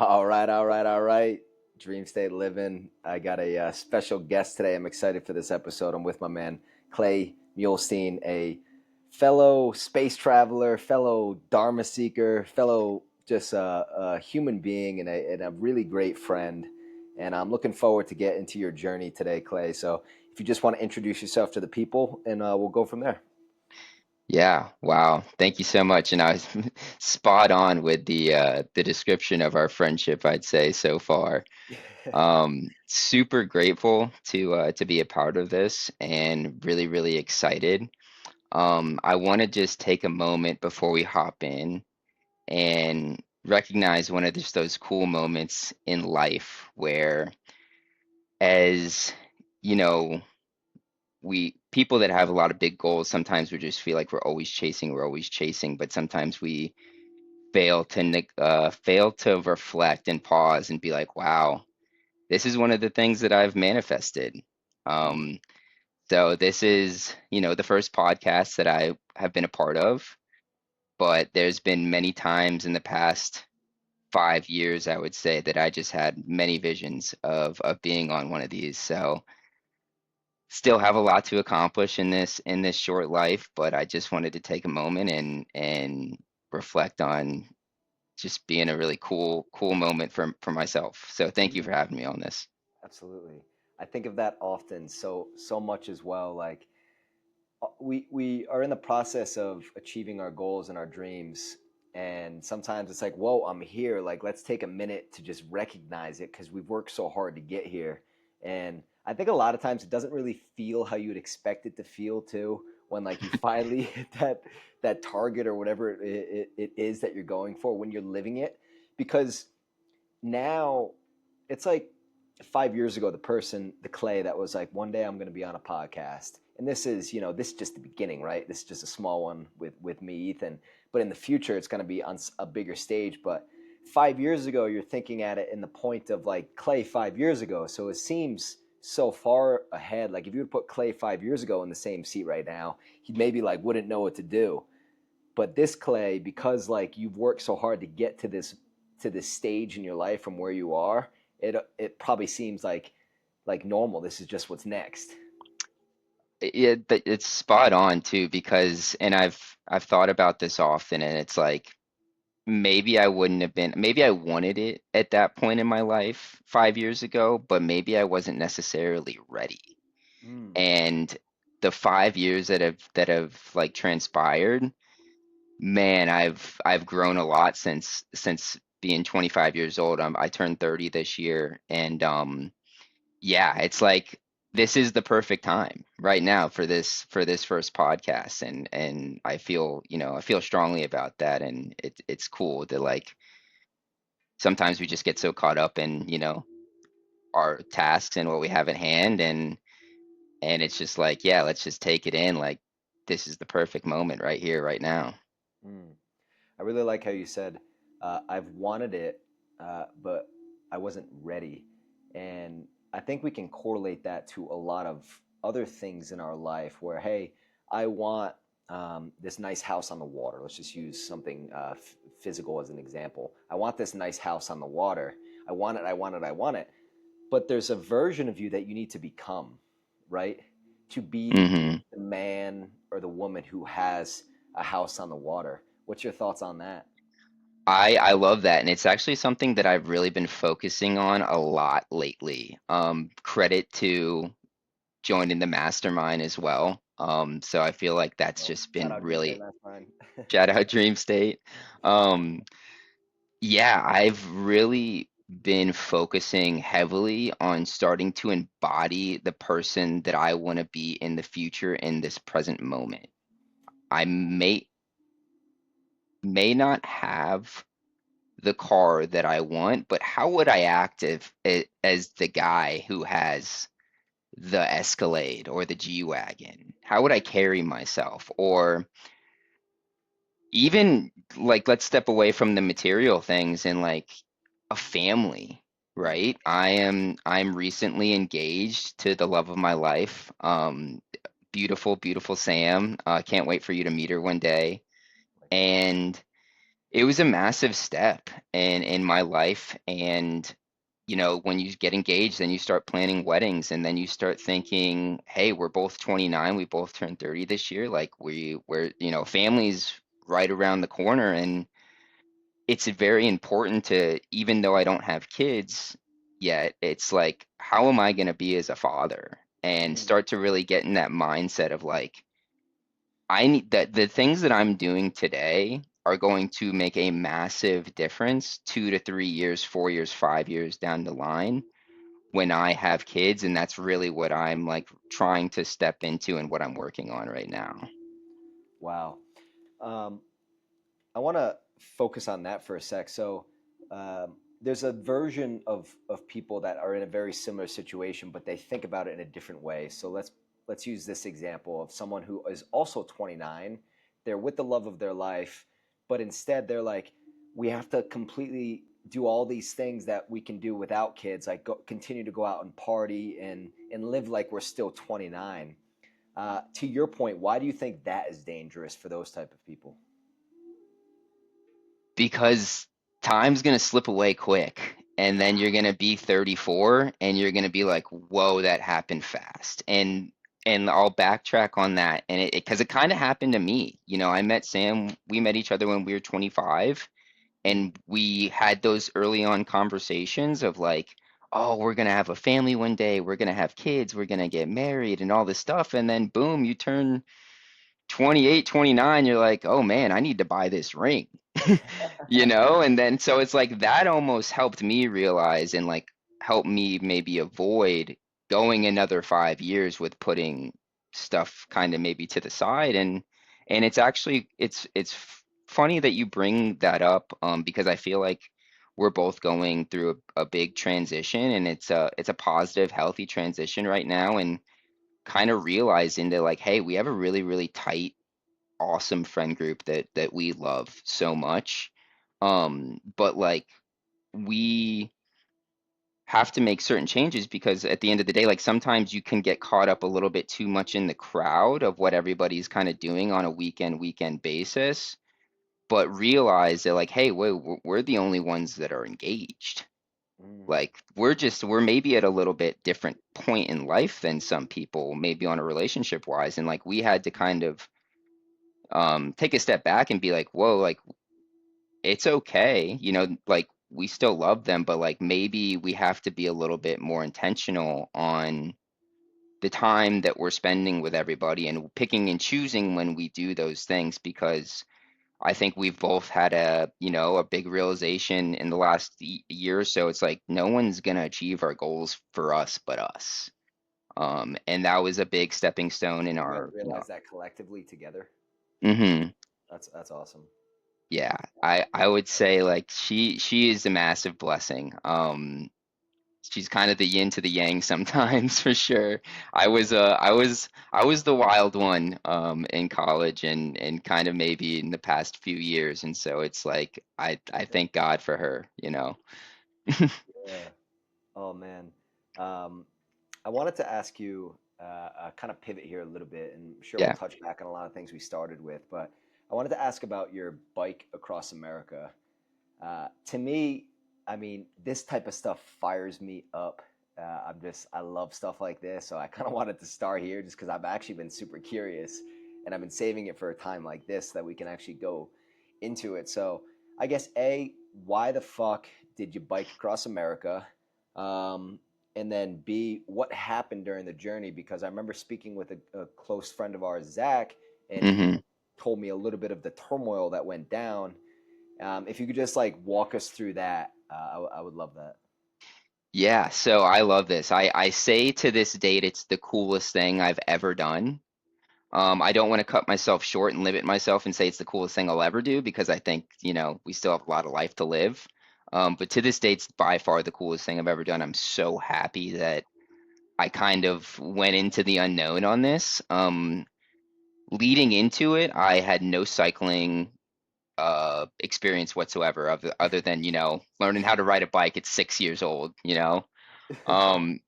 All right, all right, all right. DreamState Livin. I got a special guest today. I'm excited for this episode. I'm with my man Clay Mulestein, a fellow space traveler, fellow Dharma seeker, fellow just a human being, and a really great friend. And I'm looking forward to get into your journey today, Clay. So if you just want to introduce yourself to the people, and we'll go from there. Yeah, wow. Thank you so much. And I was spot on with the description of our friendship, I'd say so far. Super grateful to be a part of this and really excited. I want to just take a moment before we hop in and recognize one of just those cool moments in life where as you know we people that have a lot of big goals, sometimes we just feel like we're always chasing, but sometimes we fail to reflect and pause and be like, wow, this is one of the things that I've manifested. Mm. Um, so this is, the first podcast that I have been a part of, but there's been many times in the past 5 years, I would say, that I just had many visions of being on one of these. So still have a lot to accomplish in this short life, but I just wanted to take a moment and reflect on just being a really cool moment for myself. So thank you for Mm. having me on this. Absolutely. I think of that often so much as well. Like we are in the process of achieving our goals and our dreams, and sometimes it's like, whoa, I'm here, like let's take a minute to just recognize it because we've worked so hard to get here. And I think a lot of times it doesn't really feel how you'd expect it to feel too, when like you finally hit that target or whatever it is that you're going for when you're living it. Because now it's like 5 years ago, the Clay that was like, one day I'm going to be on a podcast. And this is, this is just the beginning, right? This is just a small one with me, Ethan. But in the future, it's going to be on a bigger stage. But 5 years ago, you're thinking at it in the point of like Clay 5 years ago. So it seems so far ahead. Like if you would put Clay 5 years ago in the same seat right now, he maybe like wouldn't know what to do. But this Clay, because like you've worked so hard to get to this stage in your life from where you are, it probably seems like normal. This is just what's next. It's spot on too because and I've thought about this often and it's like maybe I wanted it at that point in my life 5 years ago, but maybe I wasn't necessarily ready. Mm. And the 5 years that have like transpired, man, I've grown a lot since being 25 years old. I turned 30 this year, and yeah, it's like this is the perfect time right now for this first podcast, and I feel strongly about that, and it's cool to like sometimes we just get so caught up in our tasks and what we have at hand, and it's just like yeah, let's just take it in like this is the perfect moment right here, right now. Mm. I really like how you said, I've wanted it, but I wasn't ready. And I think we can correlate that to a lot of other things in our life where, hey, I want this nice house on the water. Let's just use something physical as an example. I want this nice house on the water. I want it, I want it, I want it. But there's a version of you that you need to become, right? To be Hmm. the man or the woman who has a house on the water. What's your thoughts on that? I love that, and it's actually something that I've really been focusing on a lot lately. Credit to joining the mastermind as well. So I feel like that's Oh, just shout been out DreamState really Mastermind. shout out Dream State. Um, yeah, I've really been focusing heavily on starting to embody the person that I want to be in the future in this present moment. I may not have the car that I want, but how would I act if as the guy who has the Escalade or the G-Wagon? How would I carry myself? Or even like let's step away from the material things and like a family, Mm. right? I'm recently engaged to the love of my life. Beautiful Sam. Can't wait for you to meet her one day. Likewise. And it was a massive step in my life. And when you get engaged, then you start planning weddings, and then you start thinking, hey, we're both 29, we both turned 30 this year. Like we're, family's right around the corner. And it's very important to, even though I don't have kids yet, it's like, how am I going to be as a father? And Mm. start to really get in that mindset of like, I need that the things that I'm doing today are going to make a massive difference 2 to 3 years, 4 years, 5 years down the line when I have kids. And that's really what I'm like trying to step into and what I'm working on right now. Wow. Um, I want to focus on that for a sec. So, there's a version of people that are in a very similar situation, but they think about it in a different way. So let's use this example of someone who is also 29. They're with the love of their life, but instead they're like, we have to completely do all these things that we can do without kids, like continue to go out and party and live like we're still 29. To your point, why do you think that is dangerous for those type of people? Because time's going to slip away quick. And then you're going to be 34 and you're going to be like, whoa, that happened fast. And I'll backtrack on that. And because it kind of happened to me. I met Sam, we met each other when we were 25, and we had those early on conversations of like, oh, we're going to have a family one day, we're going to have kids, we're going to get married and all this stuff. And then boom, you turn 28, 29, you're like, oh man, I need to buy this ring. And then so it's like that almost helped me realize and like help me maybe avoid going another 5 years with putting stuff kind of maybe to the side. And it's actually it's funny that you bring that up, because I feel like we're both going through a big transition, and it's a positive, healthy transition right now. And kind of realizing that like, hey, we have a really, really tight, awesome friend group that we love so much. But like we have to make certain changes because at the end of the day, like sometimes you can get caught up a little bit too much in the crowd of what everybody's kind of doing on a weekend basis, but realize that like, hey, we're the only ones that are engaged. Mm. Like we're maybe at a little bit different point in life than some people, maybe on a relationship wise. And like we had to kind of take a step back and be like, whoa, like it's okay, like we still love them, but like maybe we have to be a little bit more intentional on the time that we're spending with everybody and picking and choosing when we do those things. Because I think we've both had a big realization in the last year or so. It's like no one's gonna achieve our goals for us but us. And that was a big stepping stone in You guys our. realize that collectively together? Mhm. That's awesome. Yeah, I would say like she is a massive blessing. She's kind of the yin to the yang sometimes for sure. I was the wild one in college and kind of maybe in the past few years, and so it's like I thank God for her. Yeah. Oh man. Um, I wanted to ask you, kind of pivot here a little bit, and I'm sure we'll Yeah. touch back on a lot of things we started with, but I wanted to ask about your bike across America. To me, I mean, this type of stuff fires me up. I love stuff like this, so I kind of wanted to start here just because I've actually been super curious, and I've been saving it for a time like this that we can actually go into it. So I guess A, why the fuck did you bike across America? Um, and then B, what happened during the journey? Because I remember speaking with a close friend of ours, Zach, and he Hmm. told me a little bit of the turmoil that went down. If you could just like walk us through that, I would love that. Yeah, so I love this. I say to this date it's the coolest thing I've ever done. I don't want to cut myself short and limit myself and say it's the coolest thing I'll ever do, because I think, we still have a lot of life to live. But to this date, it's by far the coolest thing I've ever done. I'm so happy that I kind of went into the unknown on this. Leading into it, I had no cycling experience whatsoever, other than, learning how to ride a bike at 6 years old. Um,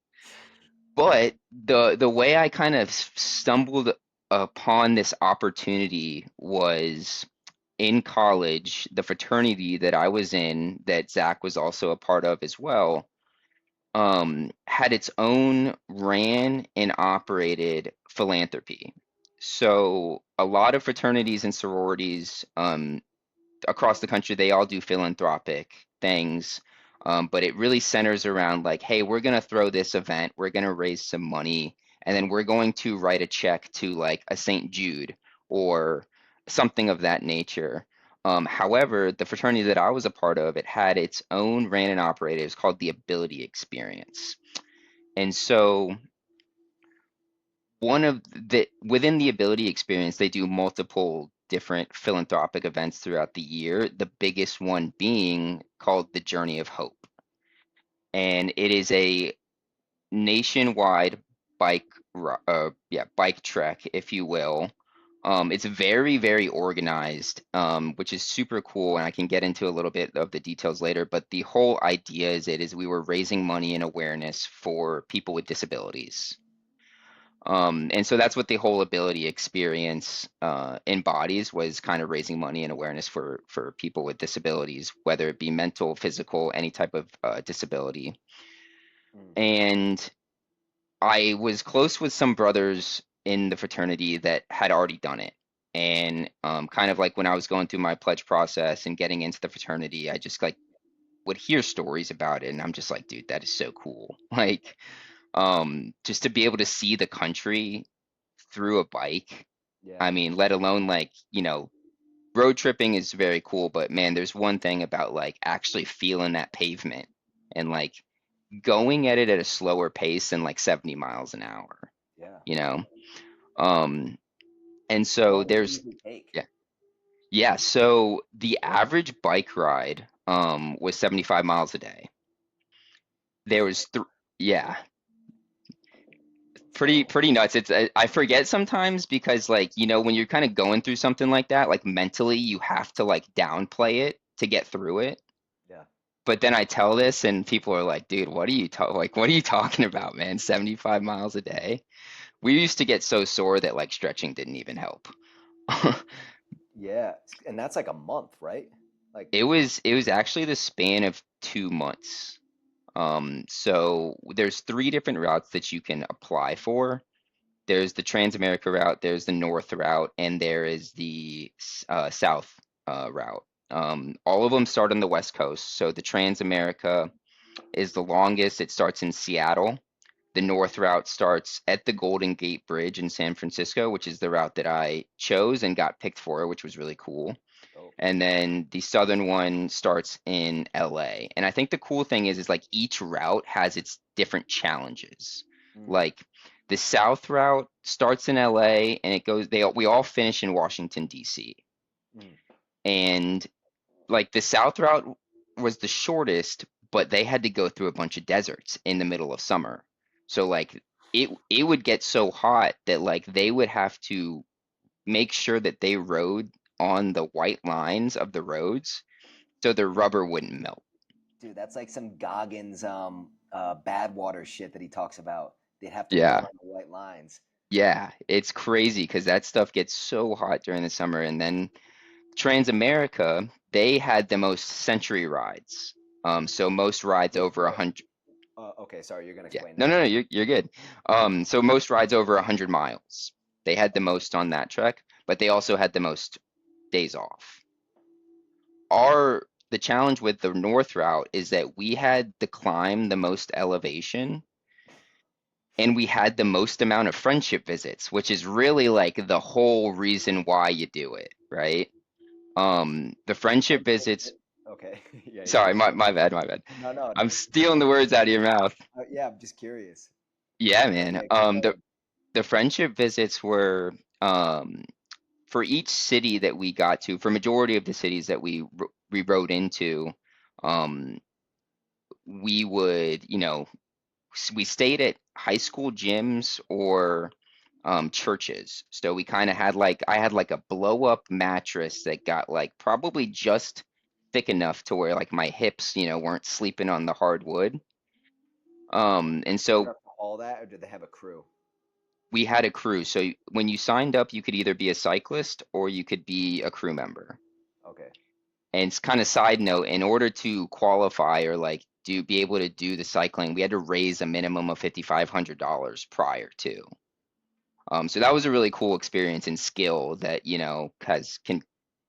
but the way I kind of stumbled upon this opportunity was in college, the fraternity that I was in, that Zach was also a part of as well, had its own ran and operated philanthropy. So a lot of fraternities and sororities, across the country, they all do philanthropic things. But it really centers around like, hey, we're going to throw this event, we're going to raise some money, and then we're going to write a check to like a St. Jude or something of that nature. However, the fraternity that I was a part of, it had its own ran and operated. It was called the Ability Experience. And so one of the within the Ability Experience, they do multiple different philanthropic events throughout the year, the biggest one being called the Journey of Hope. And it is a nationwide bike trek, if you will. It's very, very organized, which is super cool, and I can get into a little bit of the details later. But the whole idea is we were raising money and awareness for people with disabilities. And so that's what the whole ability experience embodies, was kind of raising money and awareness for people with disabilities, whether it be mental, physical, any type of disability. Mm. And I was close with some brothers in the fraternity that had already done it. And kind of like when I was going through my pledge process and getting into the fraternity, I just like would hear stories about it, and I'm just like, dude, that is so cool. Like, just to be able to see the country through a bike. Yeah. I mean, let alone like, road tripping is very cool, but man, there's one thing about like actually feeling that pavement and like going at it at a slower pace than like 70 miles an hour, Yeah. you know? Um, and How so long does it there's, usually take? yeah, yeah. So the average bike ride, was 75 miles a day. There was, yeah, pretty So, pretty nuts. It's I forget sometimes because like when you're kind of going through something like that, like mentally you have to like downplay it to get through it. yeah. But then I tell this and people are like, dude, what are you talking about, man? 75 miles a day. We used to get so sore that like stretching didn't even help. Yeah. And that's like a month, right? Like, It was actually the span of 2 months. So there's three different routes that you can apply for. There's the Trans-America route, there's the North route, and there is the South route. All of them start on the West Coast. So the Trans-America is the longest. It starts in Seattle. The North route starts at the Golden Gate Bridge in San Francisco, which is the route that I chose and got picked for, which was really cool. oh, And then the Southern one starts in LA. And I think the cool thing is like each route has its different challenges. mm, Like the South route starts in LA and it goes, we all finish in Washington, D.C. mm. And like the South route was the shortest, but they had to go through a bunch of deserts in the middle of summer. So like it would get so hot that like they would have to make sure that they rode on the white lines of the roads so the rubber wouldn't melt. Dude, that's like some Goggins bad water shit that he talks about. They'd have to run Yeah. on the white lines. Yeah, it's crazy because that stuff gets so hot during the summer. And then Transamerica, they had the most century rides. So most rides Wait, over a wait. hundred. Okay, sorry, you're gonna Yeah, explain no, that. no, no, you're good. So most rides over 100 miles. They had the most on that trek, but they also had the most days off. The challenge with the north route is that we had to climb the most elevation and we had the most amount of friendship visits, which is really like the whole reason why you do it, right? The friendship Friendship. visits, Okay, yeah, yeah. sorry, my bad, my bad. No, no. I'm stealing the words out of your mouth. Yeah, I'm just curious. Yeah, man. Yeah, keep going. The friendship visits were for each city that we got to, for majority of the cities that we rode into, um, we would, we stayed at high school gyms or churches. So we kind of had like I had like a blow up mattress that got like probably just thick enough to where like my hips, weren't sleeping on the hardwood. And Big so enough to haul that, or did they have a crew? we had a crew. So when you signed up, you could either be a cyclist or you could be a crew member. Okay. And it's kind of side note, in order to qualify or like be able to do the cycling, we had to raise a minimum of $5,500 prior to. So that was a really cool experience and skill that, can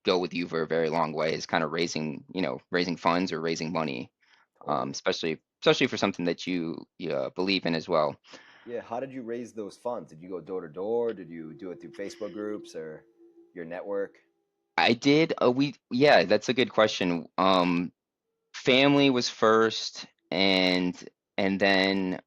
go with you for a very long way, is kind of raising funds or raising money, Totally. especially for something that you believe in as well. Yeah. How did you raise those funds? Did you go door to door? Did you do it through Facebook groups or your network? I did yeah, that's a good question. Family was first, and then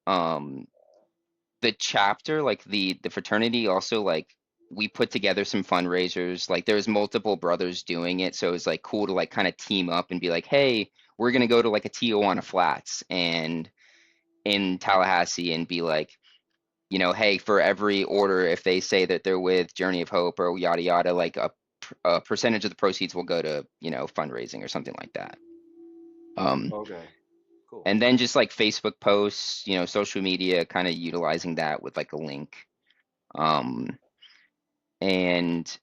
the chapter, like the fraternity, also like we put together some fundraisers. Like there's multiple brothers doing it, so it's like cool to like kind of team up and be like, hey, we're gonna go to like a Tijuana Flats and in Tallahassee and be like, hey, for every order, if they say that they're with Journey of Hope or yada yada, like a percentage of the proceeds will go to, fundraising or something like that. Um, Okay. Cool. and then just like Facebook posts, social media, kind of utilizing that with like a link. Um, And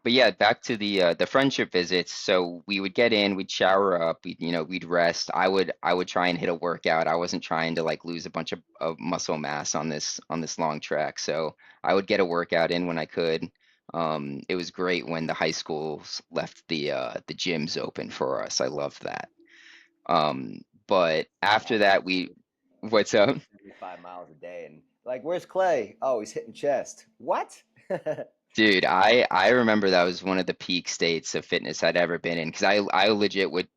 but yeah, back to the friendship visits. So we would get in, we'd shower up, we'd rest. I would try and hit a workout. I wasn't trying to like lose a bunch of muscle mass on this long trek. So I would get a workout in when I could. It was great when the high schools left the gyms open for us. I loved that. But Yeah, after I that, used to what's up? 75 miles a day and like, where's Clay? Oh, he's hitting chest. What? Dude, I remember that was one of the peak states of fitness I'd ever been in, because I legit would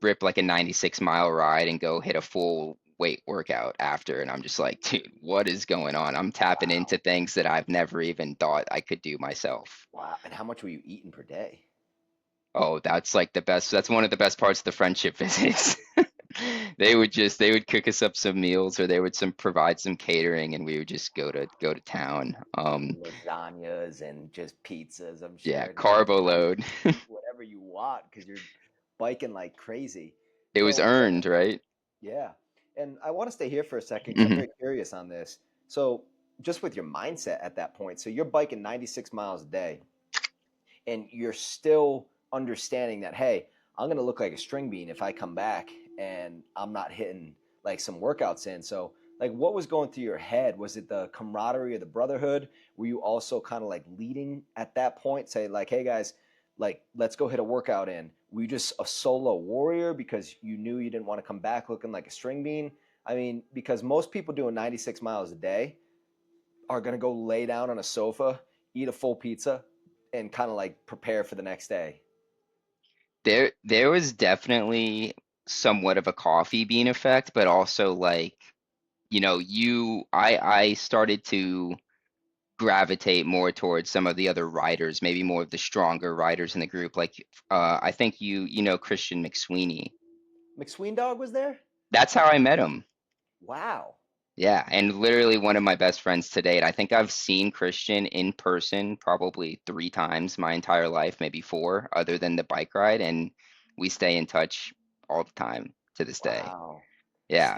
rip like a 96-mile ride and go hit a full weight workout after, and I'm just like, dude, what is going on? I'm tapping into Wow. things that I've never even thought I could do myself. Wow. And how much were you eating per day? Oh, that's like the best. That's one of the best parts of the friendship visits. They would cook us up some meals, or they would provide some catering, and we would just go to town. Lasagnas and just pizzas, I'm Yeah, sure. And you're like, carbo you load. can eat whatever you want because you're biking like crazy. It was So, earned, right? yeah. And I want to stay here for a second because I'm Hmm. very curious on this. So, just with your mindset at that point, so you're biking 96 miles a day and you're still understanding that, hey, I'm going to look like a string bean if I come back and I'm not hitting like some workouts in. So, like, what was going through your head? Was it the camaraderie of the brotherhood? Were you also kind of like leading at that point, say, like, hey guys, like, let's go hit a workout in? Were you just a solo warrior because you knew you didn't want to come back looking like a string bean? I mean, because most people doing 96 miles a day are going to go lay down on a sofa, eat a full pizza, and kind of like prepare for the next day. There was definitely somewhat of a coffee bean effect, but also like, I started to gravitate more towards some of the other riders, maybe more of the stronger riders in the group. Like, I think you know Christian McSweeney. McSween Dog was there? That's how I met him. Wow. Yeah, and literally one of my best friends to date. I think I've seen Christian in person probably 3 times my entire life, maybe four, other than the bike ride, and we stay in touch all the time to this day. Wow. Yeah,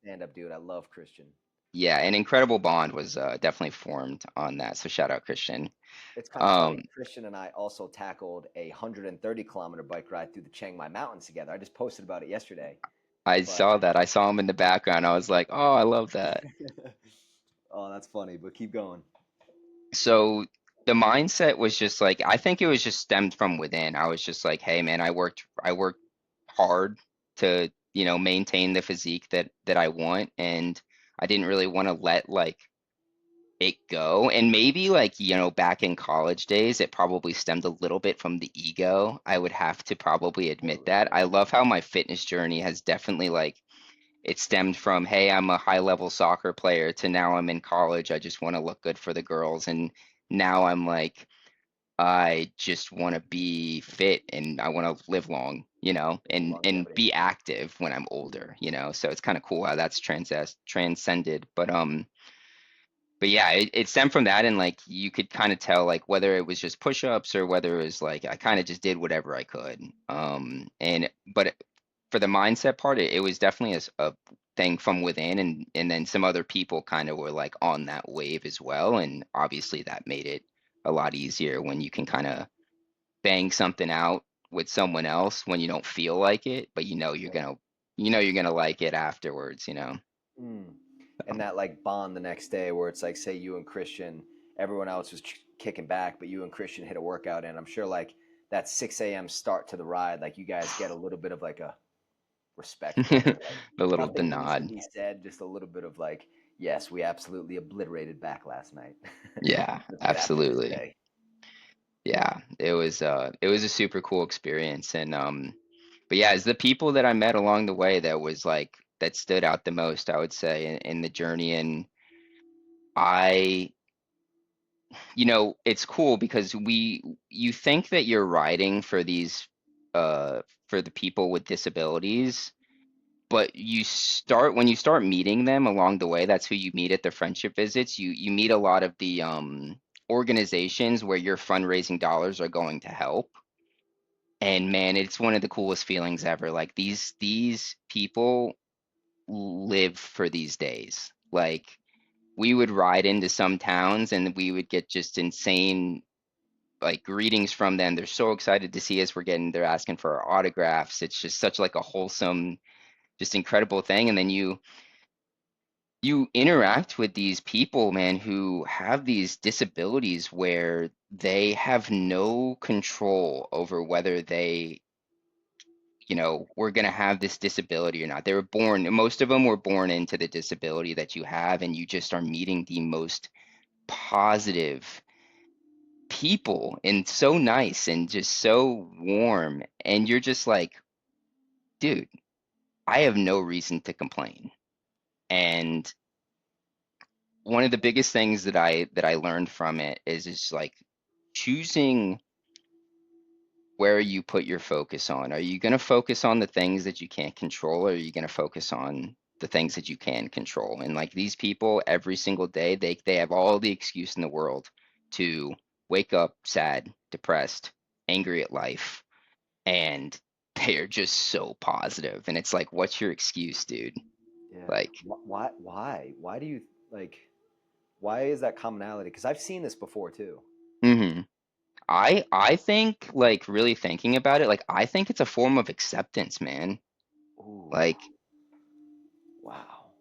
Stand up dude. I love Christian. yeah, an incredible bond was definitely formed on that. So shout out Christian. It's kind of funny. Um, Christian and I also tackled a 130-kilometer bike ride through the Chiang Mai Mountains together. I just posted about it yesterday. I But saw that. I saw him in the background. I was like, oh, I love that. oh, that's funny. But keep going. So the mindset was just like, I think it was just stemmed from within. I was just like, hey man, I worked hard to, maintain the physique that I want, and I didn't really want to let like it go. And maybe like, back in college days, it probably stemmed a little bit from the ego. I would have to probably admit Totally. that. I love how my fitness journey has definitely like it stemmed from, hey, I'm a high level soccer player, to now I'm in college. I just want to look good for the girls. And now I'm like, I just want to be fit and I want to live long, and Longevity. be active when I'm Mhm. older. So it's kind of cool how that's transcended. But yeah, it stemmed from that, and like you could kind of tell like whether it was just push-ups or whether it was like I kind of just did whatever I could. And but for the mindset part, it was definitely a thing from within, and then some other people kind of were like on that wave as well, and obviously that made it a lot easier when you can kind of bang something out with someone else when you don't feel like it, but Yeah. you're gonna like it afterwards, you know. Mm. And that like bond the next day where it's like, say you and Christian, everyone else was kicking back, but you and Christian hit a workout in. I'm sure like that 6 a.m. start to the ride, like you guys get a little bit of like a respect moment. Like The nothing needs to nod. be said, just a little bit of like, yes, we absolutely obliterated back last night. Yeah, Let's get after this absolutely. today. Yeah, it was a super cool experience. And but yeah, it's the people that I met along the way that was like that stood out the most, I would say, in the journey. And I, it's cool because you think that you're riding for these for the people with disabilities, but when you start meeting them along the way, that's who you meet at the friendship visits. You meet a lot of the organizations where your fundraising dollars are going to help. And man, it's one of the coolest feelings ever. Like these people live for these days. Like we would ride into some towns and we would get just insane like greetings from them. They're so excited to see us. They're asking for our autographs. It's just such like a wholesome, just incredible thing. And then you interact with these people, man, who have these disabilities where they have no control over whether we're going to have this disability or not. They were born, most of them were born into the disability that you have, and you just are meeting the most positive people and so nice and just so warm. And you're just like, dude, I have no reason to complain. And one of the biggest things that I learned from it is like choosing where you put your focus on. Are you going to focus on the things that you can't control, or are you going to focus on the things that you can control? And like these people, every single day, they have all the excuse in the world to wake up sad, depressed, angry at life, and they are just so positive. And it's like, what's your excuse, dude? Yeah. Like, Why do you like, why is that commonality? Because I've seen this before too. hmm I think like really thinking about it, like I think it's a form of acceptance, man. Ooh, Like wow.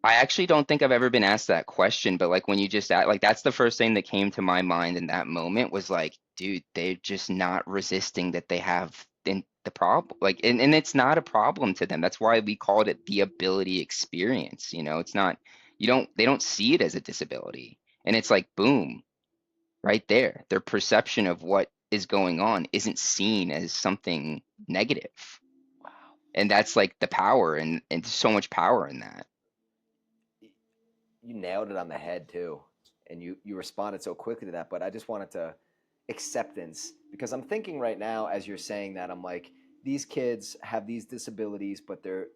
I actually don't think I've ever been asked that question, but like when you just act, like that's the first thing that came to my mind in that moment was like, dude, they're just not resisting that they have the problem. Like, and it's not a problem to them. That's why we called it the ability experience. It's not, they don't see it as a disability. And it's like, boom, right there. Their perception of what is going on isn't seen as something negative. Wow. And that's like the power, and so much power in that. You nailed it on the head too, and you responded so quickly to that. But I just wanted to acceptance, because I'm thinking right now as you're saying that, I'm like, these kids have these disabilities, but they're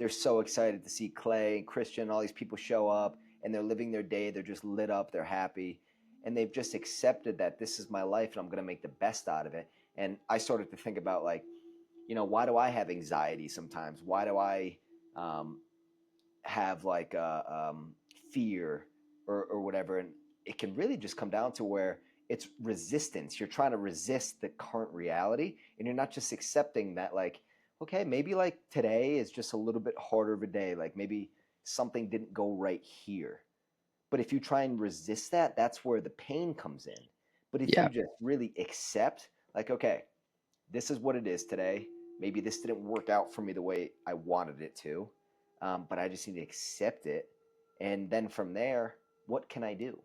so excited to see Clay and Christian, all these people show up, and they're living their day. They're just lit up. They're happy, and they've just accepted that this is my life, and I'm gonna make the best out of it. And I started to think about like, why do I have anxiety sometimes? Why do I um, have like fear or whatever? And it can really just come down to where it's resistance. You're trying to resist the current reality, and you're not just accepting that, like, okay, maybe like today is just a little bit harder of a day. Like maybe something didn't go right here. But if you try and resist that, that's where the pain comes in. But if you Yeah. just really accept, like, okay, this is what it is today. Maybe this didn't work out for me the way I wanted it to, but I just need to accept it. And then from there, what can I do?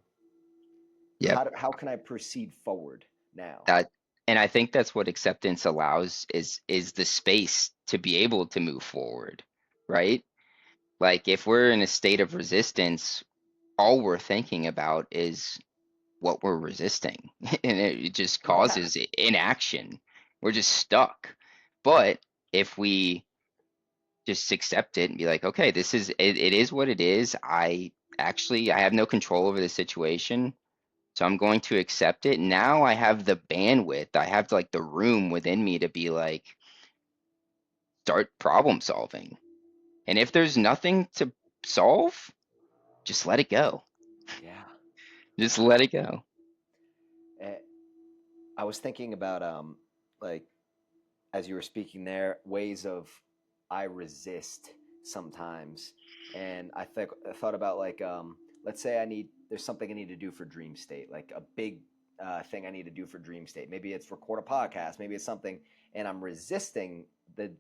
Yep. How can I proceed forward now? That and I think that's what acceptance allows is the space to be able to move forward, right? Like if we're in a state of resistance, all we're thinking about is what we're resisting. And it just Yeah, causes inaction. We're just stuck. But if we just accept it and be like, okay, it is what it is. I have no control over the situation. So I'm going to accept it. Now I have the bandwidth. I have like the room within me to be like, start problem solving. And if there's nothing to solve, just let it go. yeah, Just wow. let it go. Eh, I was thinking about like as you were speaking there, ways of I resist sometimes, and I thought about like let's say there's something I need to do for Dream State, like a big thing I need to do for Dream State. Maybe it's record a podcast, maybe it's something, and I'm resisting the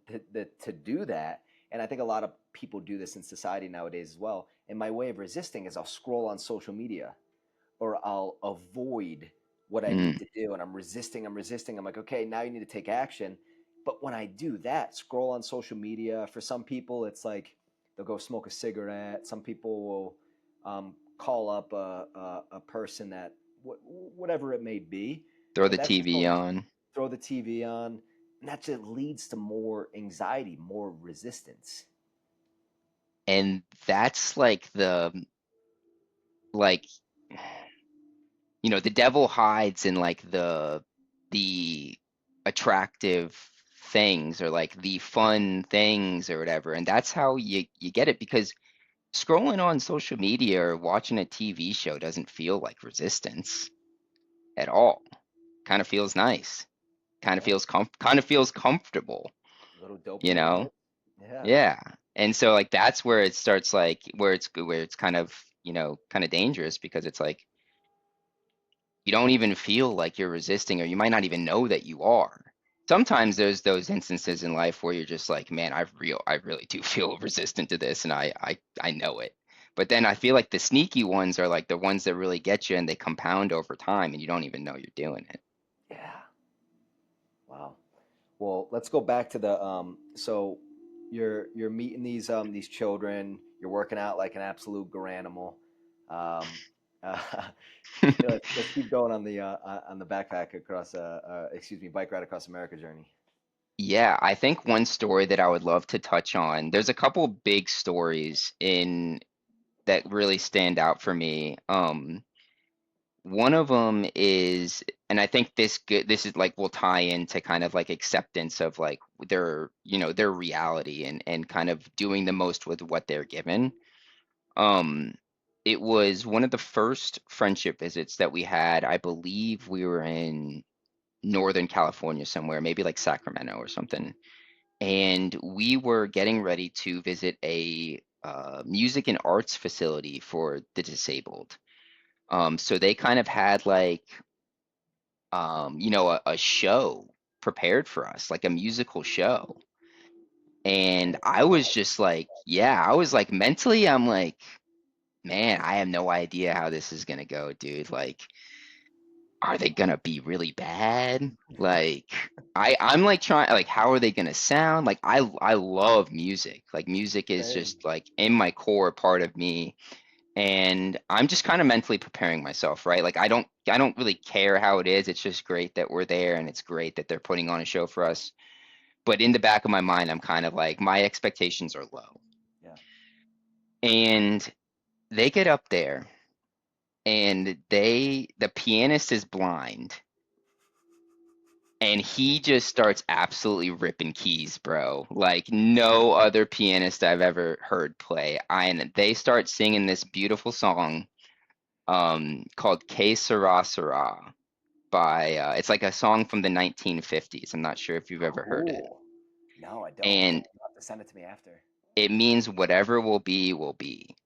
to do that. And I think a lot of people do this in society nowadays as well. And my way of resisting is I'll scroll on social media or I'll avoid what I need Mm. to do. And I'm resisting, I'm resisting. I'm like, okay, now you need to take action. But when I do that, scroll on social media, for some people, it's like they'll go smoke a cigarette. Some people will call up a person that, whatever it may be. Throw But the that's just TV on. throw the TV on. And that just leads to more anxiety, more resistance. And that's like like the devil hides in like the attractive things or like the fun things or whatever. And that's how you get it because scrolling on social media or watching a TV show doesn't feel like resistance at all. Kind of feels nice. Yeah. Kind of feels comfortable, A little you dopamine know? hit. Yeah. Yeah. And so like that's where it starts like where it's kind of, kind of dangerous because it's like you don't even feel like you're resisting or you might not even know that you are. Sometimes there's those instances in life where you're just like, man, I really do feel resistant to this and I know it. But then I feel like the sneaky ones are like the ones that really get you and they compound over time and you don't even know you're doing it. Yeah. Wow. Well, let's go back to the so you're meeting these children, you're working out like an absolute animal. Um uh, let's keep going on the backpack across excuse me, bike ride across America journey. Yeah, I think one story that I would love to touch on, there's a couple big stories in that really stand out for me. One of them is, and I think this is like will tie into kind of like acceptance of like their reality and kind of doing the most with what they're given. Um, it was one of the first friendship visits that we had. I believe we were in Northern California somewhere, maybe like Sacramento or something. And we were getting ready to visit a music and arts facility for the disabled. So they kind of had like a show prepared for us, like a musical show. And I was just like, yeah, I was like mentally, I'm like, man, I have no idea how this is gonna go, dude. Like, are they gonna be really bad? Like, I'm like trying, like, how are they gonna sound? Like, I love music. Like, music is Same. just like in my core part of me. And I'm just kind of mentally preparing myself, right? Like I don't really care how it is. It's just great that we're there and it's great that they're putting on a show for us. But in the back of my mind, I'm kind of like my expectations are low. Yeah. And they get up there and the pianist is blind and he just starts absolutely ripping keys, bro. Like no other pianist I've ever heard play. And they start singing this beautiful song called Que Sera Sera by it's like a song from the 1950s. I'm not sure if you've ever heard it. Cool. No, I don't. And You'll have to send it to me after. it means whatever will be will be.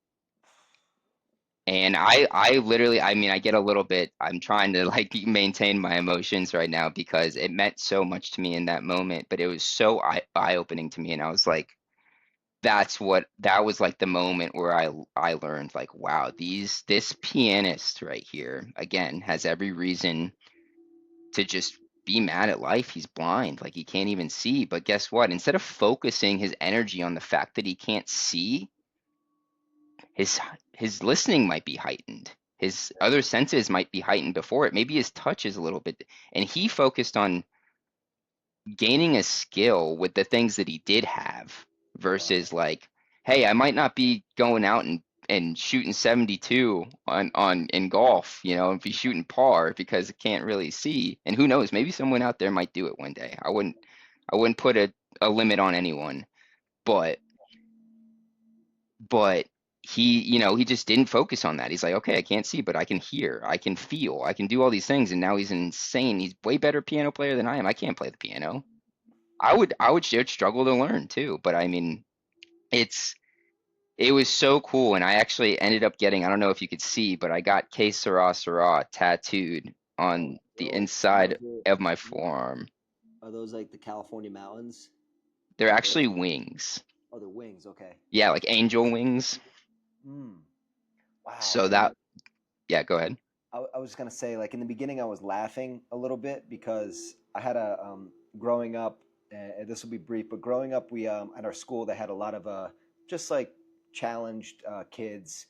And I literally I mean I get a little bit I'm trying to like maintain my emotions right now because it meant so much to me in that moment, but it was so eye-opening to me and I was like that was like the moment where I learned like wow, this pianist right here again has every reason to just be mad at life. He's blind, like he can't even see. But guess what? Instead of focusing his energy on the fact that he can't see, his his listening might be heightened. His other senses might be heightened before it. Maybe his touch is a little bit, and he focused on gaining a skill with the things that he did have Wow. versus like, hey, I might not be going out and shooting 72 on in golf, and be shooting par because I can't really see. And who knows, maybe someone out there might do it one day. I wouldn't put a limit on anyone, but but he just didn't focus on that. He's like, okay, I can't see, but I can hear, I can feel, I can do all these things, and now he's insane. He's way better piano player than I am. I can't play the piano. I would struggle to learn too, but I mean, it's it was so cool, and I actually ended up getting, I don't know if you could see, but I got Que Sera Sera tattooed on Oh, the dope. inside Is it, of my forearm. are those like the California mountains? They're Or actually wings. oh, the wings. Okay. Yeah, like angel wings. Mm. Wow. So And that, yeah, go ahead. I was just gonna say, like in the beginning, I was laughing a little bit because I had a growing up. This will be brief, but growing up, we at our school they had a lot of just like challenged kids,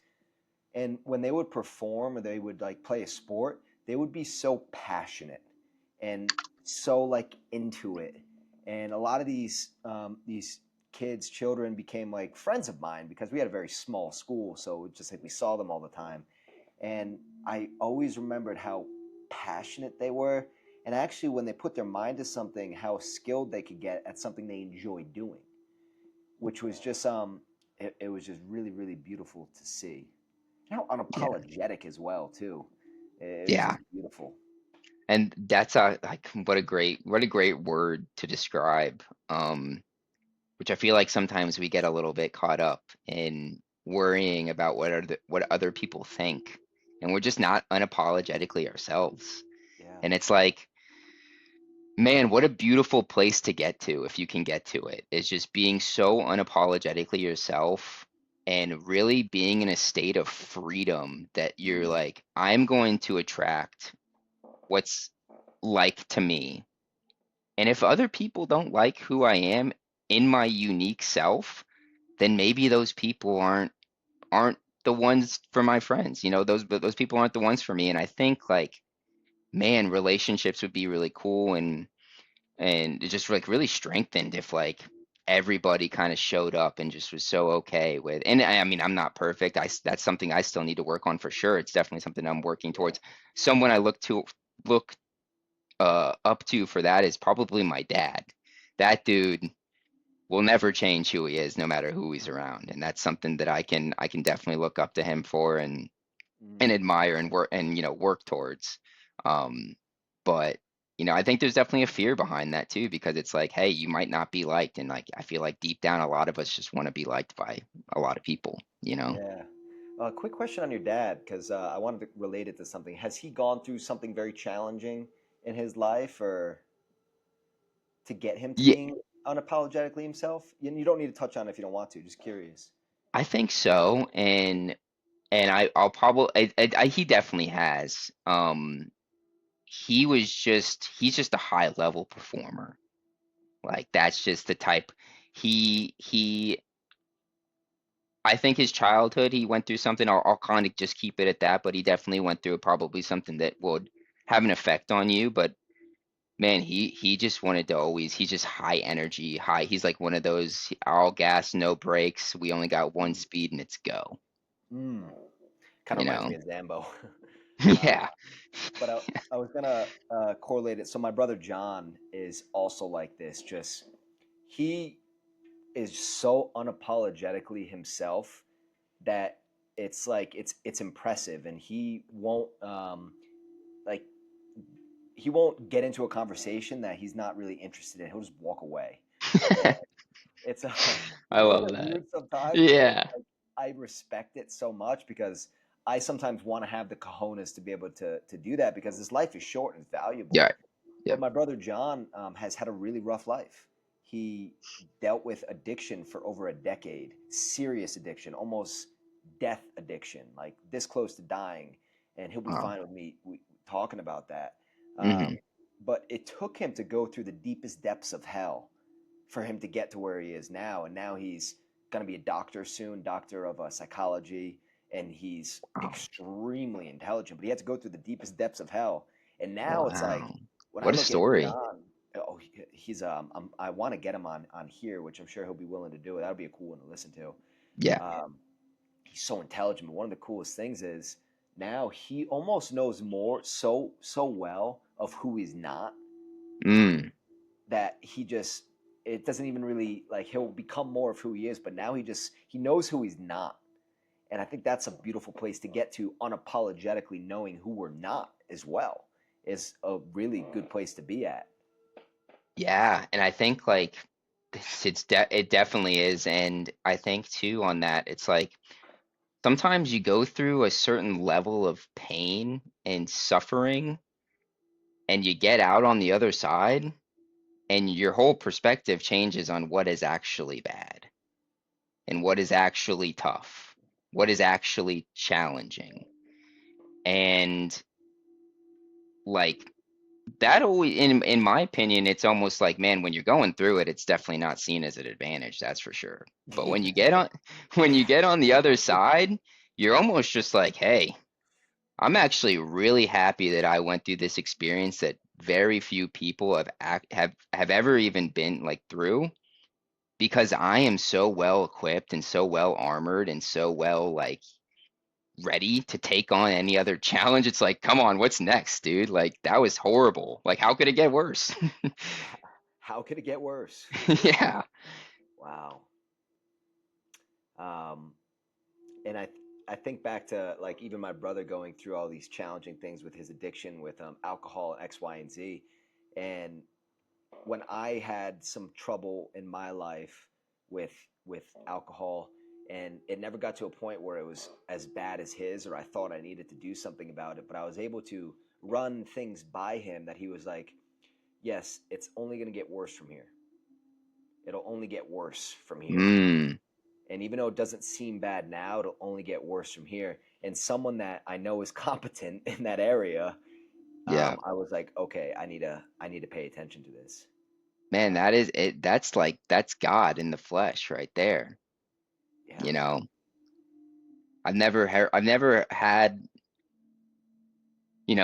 and when they would perform or they would like play a sport, they would be so passionate and so like into it. And a lot of these kids, children became like friends of mine because we had a very small school, so just like we saw them all the time. And I always remembered how passionate they were, and actually when they put their mind to something, how skilled they could get at something they enjoy doing, which was just it was just really really beautiful to see. And how Yeah, unapologetic as well too. It was yeah. just beautiful. And that's a like what a great word to describe. Which I feel like sometimes we get a little bit caught up in worrying about what other people think, and we're just not unapologetically ourselves. Yeah. And it's like, man, what a beautiful place to get to if you can get to it. Is just being so unapologetically yourself and really being in a state of freedom that you're Mm. like, I'm going to attract what's like to me. And if other people don't like who I am in my unique self, then maybe those people aren't the ones for my friends. Those people aren't the ones for me. And I think like, man, relationships would be really cool and it just like really strengthened if like everybody kind of showed up and just was so okay with. And I mean, I'm not perfect. That's something I still need to work on for sure. It's definitely something I'm working Yeah. towards. Someone I look up to for that is probably my dad. That dude will never change who he is no matter who he's around, and that's something that I can definitely look up to him for and Mm. admire and work towards. um but I think there's definitely a fear behind that too, because it's like, hey, you might not be liked, and like I feel like deep down a lot of us just want to be liked by a lot of people. Yeah. Quick question on your dad, because I wanted to relate it to something. Has he gone through something very challenging in his life, or to get him to Yeah, being unapologetically himself? You don't need to touch on it if you don't want to. Just curious. I think so. And I'll probably he definitely has. He's just a high level performer. Like that's just the type. He I think his childhood, he went through something. I'll kind of just keep it at that, but he definitely went through probably something that would have an effect on you. But man, he just wanted to always. He's just high energy, high. He's like one of those all gas, no brakes. We only got one Mm. speed, and it's go. Mm. Kind of You reminds know? me of Zambo. uh, Yeah. but I was gonna correlate it. So my brother John is also like this. Just he is so unapologetically himself that it's like it's impressive, and like he won't get into a conversation that he's not really interested in. He'll just walk away. And it's I it's a little love bit that. weird sometimes, but Yeah. like, I respect it so much because I sometimes want to have the cojones to be able to do that because this life is short and valuable. Yeah. But Yep. my brother John has had a really rough life. He dealt with addiction for over a decade, serious addiction, almost death addiction, like this close to dying. And he'll be Wow. fine with me talking about that. Hmm. Um, but it took him to go through the deepest depths of hell for him to get to where he is now. And now he's going to be a doctor soon, doctor of psychology, and he's Wow. extremely intelligent. But he had to go through the deepest depths of hell. And now it's like Wow. when I What a look at story. John, oh, he's I want to get him on here, which I'm sure he'll be willing to do. That would be a cool one to listen to. Yeah. Um, he's so intelligent. But one of the coolest things is now he almost knows more so well of who he's not Mm. that he just it doesn't even really like he'll become more of who he is, but now he knows who he's not, And I think that's a beautiful place to get to, unapologetically knowing who we're not as well, is a really good place to be at. Yeah, and I think like it definitely is, and I think too on that, it's like sometimes you go through a certain level of pain and suffering, and you get out on the other side, and your whole perspective changes on what is actually bad and what is actually tough, what is actually challenging. And like that always in my opinion, it's almost like, man, when you're going through it, it's definitely not seen as an advantage, that's for sure. But when you get on when you get on the other side, you're almost just like, hey, I'm actually really happy that I went through this experience that very few people have ever even been like through, because I am so well equipped and so well armored and so well like ready to take on any other challenge. It's like, come on, what's next, dude? Like that was horrible. Like how could it get worse? How could it get worse? Yeah. Wow. Um, and I think back to like even my brother going through all these challenging things with his addiction with alcohol, X, Y, and Z. And when I had some trouble in my life with alcohol, and it never got to a point where it was as bad as his, or I thought I needed to do something about it, but I was able to run things by him that he was like, yes, it's only going to get worse from here. It'll only get worse from here. Mm, And even though it doesn't seem bad now, it'll only get worse from here. And someone that I know is competent in that area, yeah. I was like, okay, I need to pay attention to this. Man, that is it. That's like that's God in the flesh right there. Yeah, You know, I've never had,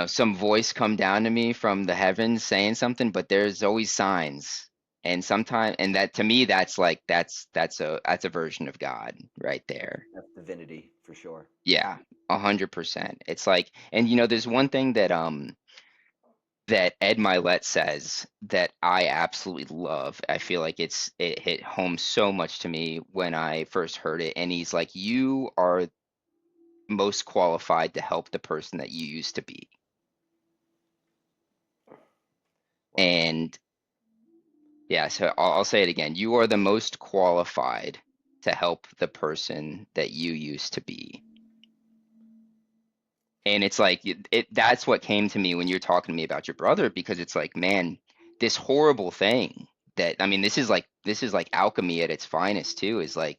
some voice come down to me from the heavens saying something, but there's always signs. And sometimes, and that to me, that's like that's a version of God right there. that's divinity for sure. Yeah, 100%. It's like, and there's one thing that Ed Milet says that I absolutely love. I feel like it hit home so much to me when I first heard it. And he's like, you are most qualified to help the person that you used to be. Wow. And yeah, so I'll say it again. You are the most qualified to help the person that you used to be. And it's like that's what came to me when you're talking to me about your brother, because it's like, man, this horrible thing that, I mean, this is like alchemy at its finest too, is like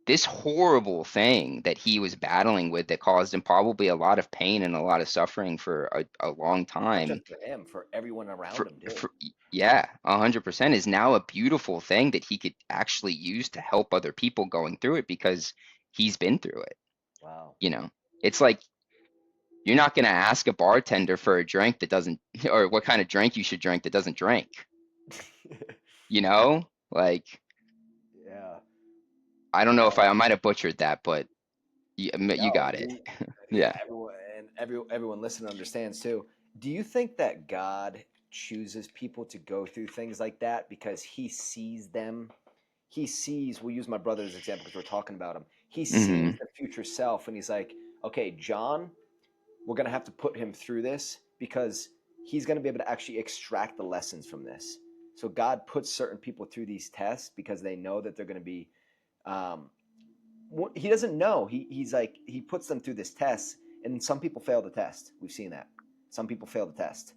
this horrible thing that he was battling with that caused him probably a lot of pain and a lot of suffering for a long Not time. just for him, for everyone around For, him too. for yeah, 100% is now a beautiful thing that he could actually use to help other people going through it, because he's been through it, Wow. you know. It's like you're not going to ask a bartender for a drink that doesn't, or what kind of drink you should drink that doesn't drink, you know? Like, Yeah. I don't know if Well, I might have butchered that, but you no, got it. you. Yeah. Yeah, everyone listening understands too. Do you think that God chooses people to go through things like that because He sees them? He sees. We'll use my brother as an example because we're talking about him. He sees Hmm. the future self, and he's like, okay, John, we're gonna have to put him through this because he's gonna be able to actually extract the lessons from this. So God puts certain people through these tests because they know that they're gonna be. Um, he doesn't know. He's like he puts them through this test, and some people fail the test. We've seen that. Some people fail the test,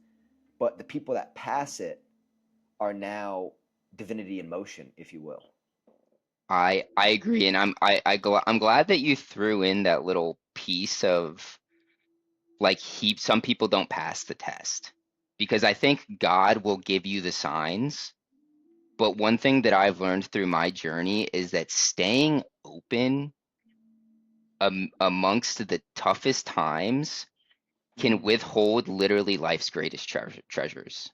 but the people that pass it are now divinity in motion, if you will. I agree, and I'm glad that you threw in that little piece of like some people don't pass the test, because I think God will give you the signs. But one thing that I've learned through my journey is that staying open amongst the toughest times can Mm-hmm. withhold literally life's greatest treasures.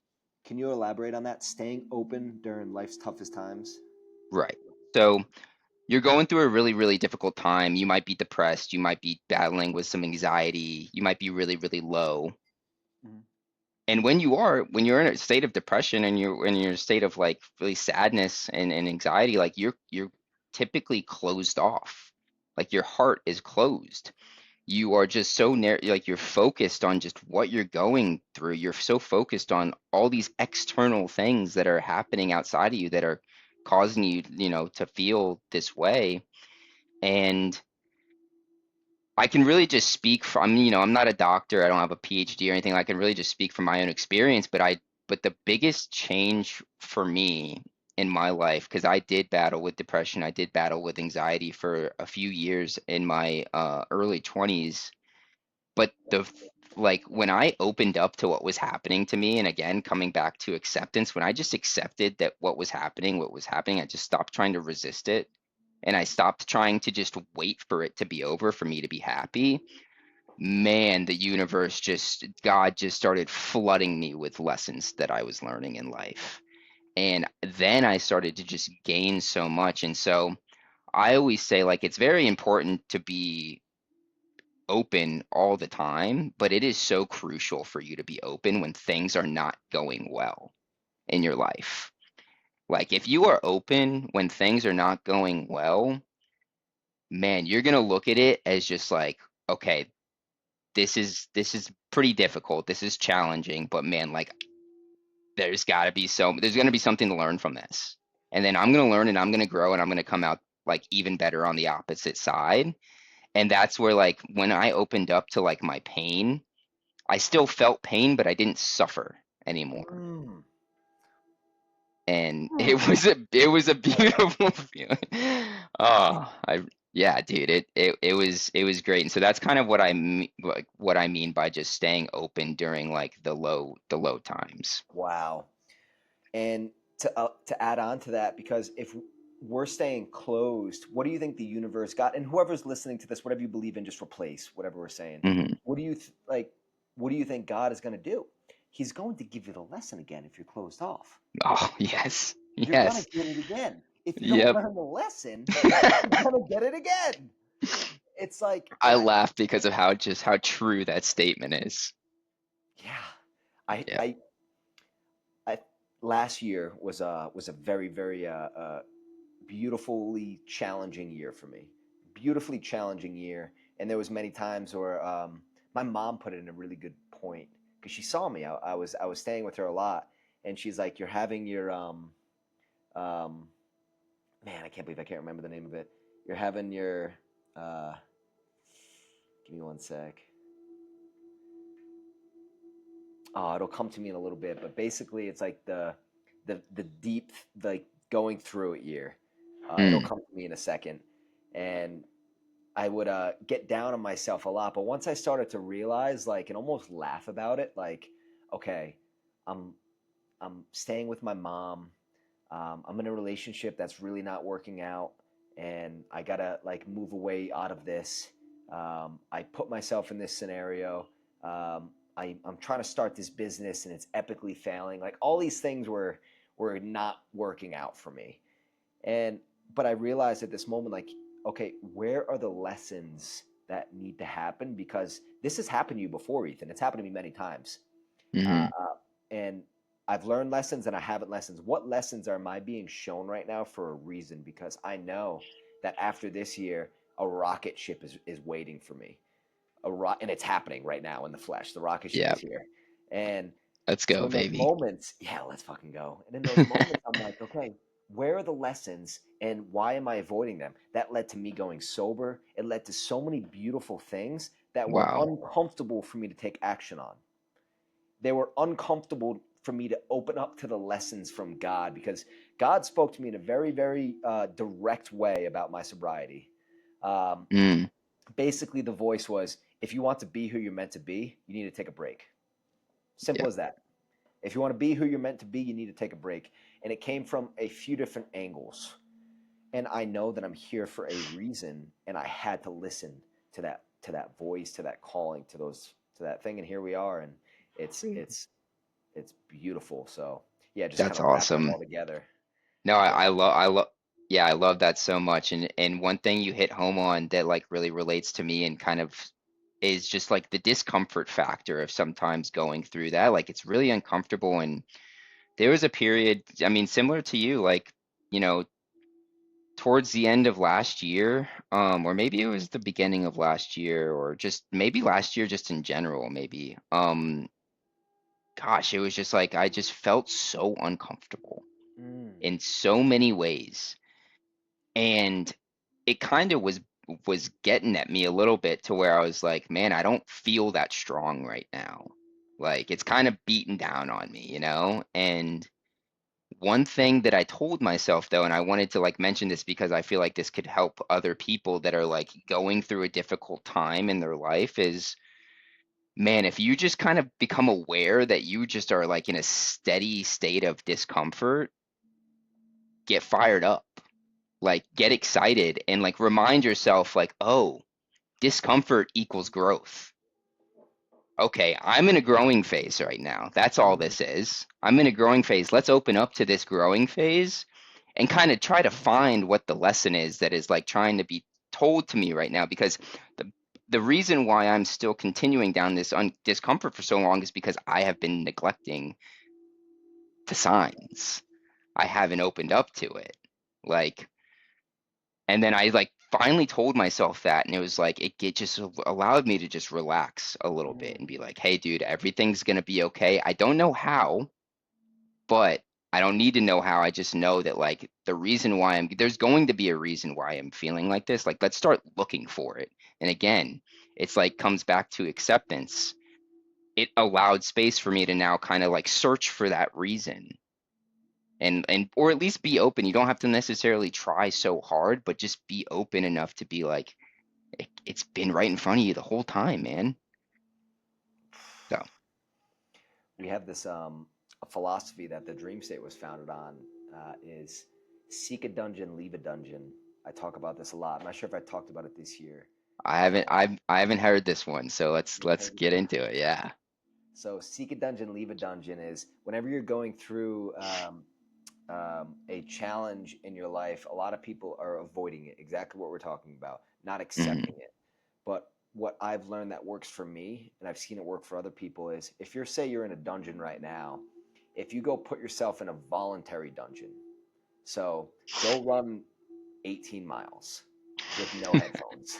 Can you elaborate on that? Staying open during life's toughest times. Right. So you're going through a really, really difficult time. You might be depressed. You might be battling with some anxiety. You might be really, really low. Mm-hmm. And when you're in a state of depression and you're in your state of like really sadness and anxiety, like you're typically closed off. Like your heart is closed. You are just so narrow, like you're focused on just what you're going through. You're so focused on all these external things that are happening outside of you that are causing you, to feel this way. And I can really just speak from, I'm not a doctor, I don't have a PhD or anything. I can really just speak from my own experience, but the biggest change for me in my life, because I did battle with depression, I did battle with anxiety for a few years in my early 20s. But like when I opened up to what was happening to me, and again, coming back to acceptance, when I just accepted that what was happening, I just stopped trying to resist it. And I stopped trying to just wait for it to be over for me to be happy. Man, God just started flooding me with lessons that I was learning in life. And then I started to just gain so much. And so I always say, like, it's very important to be open all the time, but it is so crucial for you to be open when things are not going well in your life. Like if you are open when things are not going well, man, you're gonna look at it as just like, okay, this is pretty difficult. This is challenging, but man, like there's gonna be something to learn from this. And then I'm gonna learn and I'm gonna grow and I'm gonna come out like even better on the opposite side. And that's where like when I opened up to like my pain, I still felt pain, but I didn't suffer anymore. Mm. And Mm. it was a beautiful feeling. Oh, yeah, dude, it was great. And so that's kind of what I mean by just staying open during like the low times. Wow. And to add on to that, because if we're staying closed, what do you think the universe got? And whoever's listening to this, whatever you believe in, just replace whatever we're saying. Hmm. What do you like? What do you think God is going to do? He's going to give you the lesson again if you're closed off. Oh, yes. You're going Yes. to get it again. If you don't Yep. learn the lesson, you're going to get it again. It's like, I and I, laugh because of how true that statement is. yeah, I, Yeah. I, I, last year was a very, very beautifully challenging year for me. Beautifully challenging year, and there was many times where my mom put it in a really good point because she saw me. I was staying with her a lot, and she's like, "You're having your um man, I can't believe I can't remember the name of it. You're having your uh, give me one sec. Oh, it'll come to me in a little bit, but basically, it's like the deep like going through it year. It'll Mm, come to me in a second, and I would get down on myself a lot. But once I started to realize, like, and almost laugh about it, like, okay, I'm I'm staying with my mom. I'm in a relationship that's really not working out, and I gotta like move away out of this. I put myself in this scenario. I'm trying to start this business, and it's epically failing. Like all these things were not working out for me. And but I realized at this moment, like, okay, where are the lessons that need to happen? Because this has happened to you before, Ethan. It's happened to me many times. hmm. And I've learned lessons and I haven't lessons. What lessons am I being shown right now for a reason? Because I know that after this year, a rocket ship is waiting for me. And it's happening right now in the flesh. The rocket ship Yeah. is here. And Let's so go, in those baby. moments, yeah, let's fucking go. And in those moments, I'm like, okay, where are the lessons and why am I avoiding them? That led to me going sober. It led to so many beautiful things that were Wow. uncomfortable for me to take action on. They were uncomfortable for me to open up to the lessons from God because God spoke to me in a very, very direct way about my sobriety. Um, Mm, Basically, the voice was, if you want to be who you're meant to be, you need to take a break. Simple yeah. as that. If you want to be who you're meant to be, you need to take a break. And it came from a few different angles. And I know that I'm here for a reason, and I had to listen to that voice, to that calling, to that thing. And here we are, and it's it's it's beautiful. So yeah, just kind That's of wrapping it awesome. all together. No, Yeah. I love, yeah, I love that so much. And one thing you hit home on that like really relates to me and kind of is just like the discomfort factor of sometimes going through that. Like it's really uncomfortable. And there was a period, I mean, similar to you, like, you know, towards the end of last year, or maybe it was the beginning of last year, or just maybe last year, just in general, maybe. Gosh, it was just like I just felt so uncomfortable Mm. in so many ways, and it kind of was getting at me a little bit to where I was like, man, I don't feel that strong right now. Like it's kind of beating down on me, you know? And one thing that I told myself though, and I wanted to like mention this because I feel like this could help other people that are like going through a difficult time in their life is, man, if you just kind of become aware that you just are like in a steady state of discomfort, get fired up, like get excited and like remind yourself like, oh, discomfort equals growth. Okay, I'm in a growing phase right now. That's all Mhm. this is. I'm in a growing phase. Let's open up to this growing phase and kind of try to find what the lesson is that is like trying to be told to me right now. Because the the reason why I'm still continuing down this discomfort for so long is because I have been neglecting the signs. I haven't opened up to it. Like, and then I like finally told myself that, and it was like it just allowed me to just relax a little bit Mm. and be like, "Hey, dude, everything's gonna be okay. I don't know how, but I don't need to know how. I just know that like the reason why there's going to be a reason why I'm feeling like this. Like, let's start looking for it." And again, it's like comes back to acceptance. It allowed space for me to now kind of like search for that reason and or at least be open. You don't have to necessarily try so hard, but just be open enough to be like, it's been right in front of you the whole time, man. So We have this a philosophy that the Dream State was founded on is seek a dungeon, leave a dungeon. I talk about this a lot. I'm not sure if I talked about it this year. I haven't heard this one, so You haven't let's heard it get yet? into it. Yeah. So seek a dungeon, leave a dungeon is whenever you're going through a challenge in your life, a lot of people are avoiding it. Exactly what we're talking about, not Hmm. accepting it. But what I've learned that works for me, and I've seen it work for other people, is if you're say you're in a dungeon right now, if you go put yourself in a voluntary dungeon, so go run 18 miles with no headphones.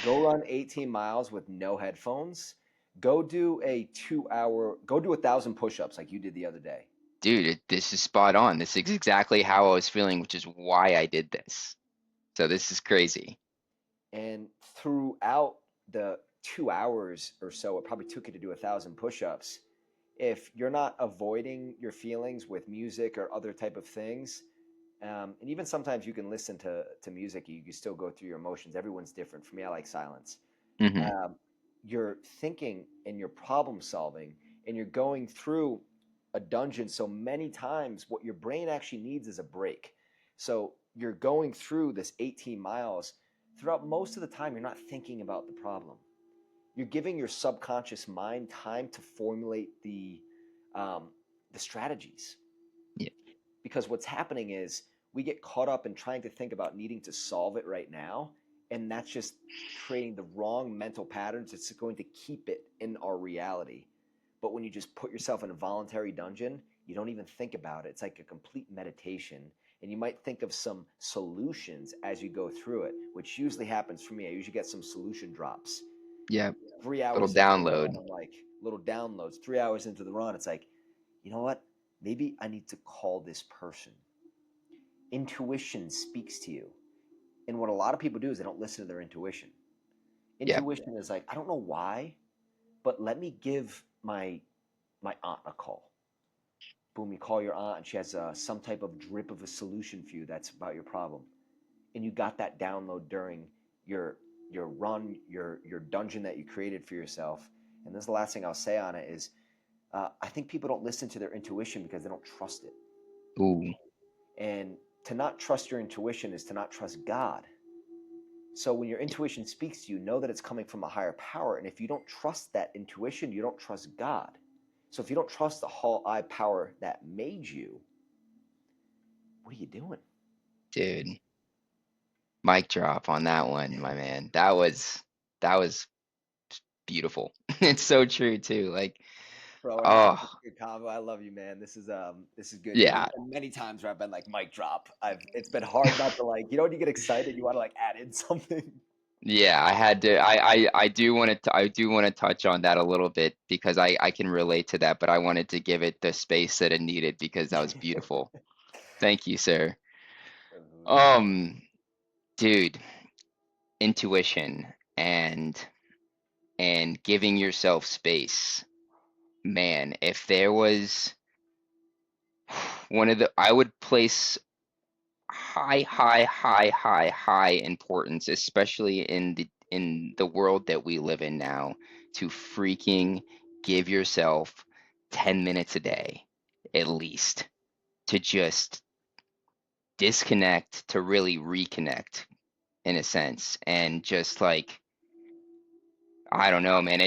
Go run 18 miles with no headphones. Go do a 2 hour, go do 1,000 push ups like you did the other day. Dude, this is spot on. This is exactly how I was feeling, which is why I did this. So this is crazy. And throughout the 2 hours or so, it probably took you to do 1,000 push ups. If you're not avoiding your feelings with music or other type of things, and even sometimes you can listen to music, you can still go through your emotions. Everyone's different. For me, I like silence. Hmm. um, you're thinking and you're problem solving and you're going through a dungeon so many times what your brain actually needs is a break. So you're going through this 18 miles. Throughout most of the time you're not thinking about the problem, you're giving your subconscious mind time to formulate um, the strategies. Yeah. Because what's happening is we get caught up in trying to think about needing to solve it right now, and that's just creating the wrong mental patterns. It's going to keep it in our reality. But when you just put yourself in a voluntary dungeon, you don't even think about it. It's like a complete meditation, and you might think of some solutions as you go through it, which usually happens for me. I usually get some solution drops. Yeah. 3 hours Little into the run, download. I'm like, little downloads. 3 hours into the run, it's like, you know what? Maybe I need to call this person. Intuition speaks to you. And what a lot of people do is they don't listen to their intuition. Yeah. Intuition is like, I don't know why, but let me give my aunt a call. Boom, you call your aunt and she has some type of drip of a solution for you that's about your problem. And you got that download during your your run, your dungeon that you created for yourself. And this is the last thing I'll say on it is I think people don't listen to their intuition because they don't trust it. Ooh. And to not trust your intuition is to not trust God. So when your intuition speaks to you, know that it's coming from a higher power. And if you don't trust that intuition, you don't trust God. So if you don't trust the high power that made you, what are you doing? Dude. Mic drop on that one, my man. That was beautiful. It's so true too. Like Bro, we're having Oh, a good convo. I love you, man. This is good. There's yeah. been many times where I've been like mic drop. It's been hard not to like, when you get excited, you want to like add in something. Yeah, I had to I do want to I do want to touch on that a little bit because I can relate to that, but I wanted to give it the space that it needed because that was beautiful. Thank you, sir. Um, dude, intuition and giving yourself space. Man, if there was one of the I would place high importance, especially in the world that we live in now, to freaking give yourself 10 minutes a day, at least, to just disconnect, to really reconnect in a sense. And just like, I don't know, man,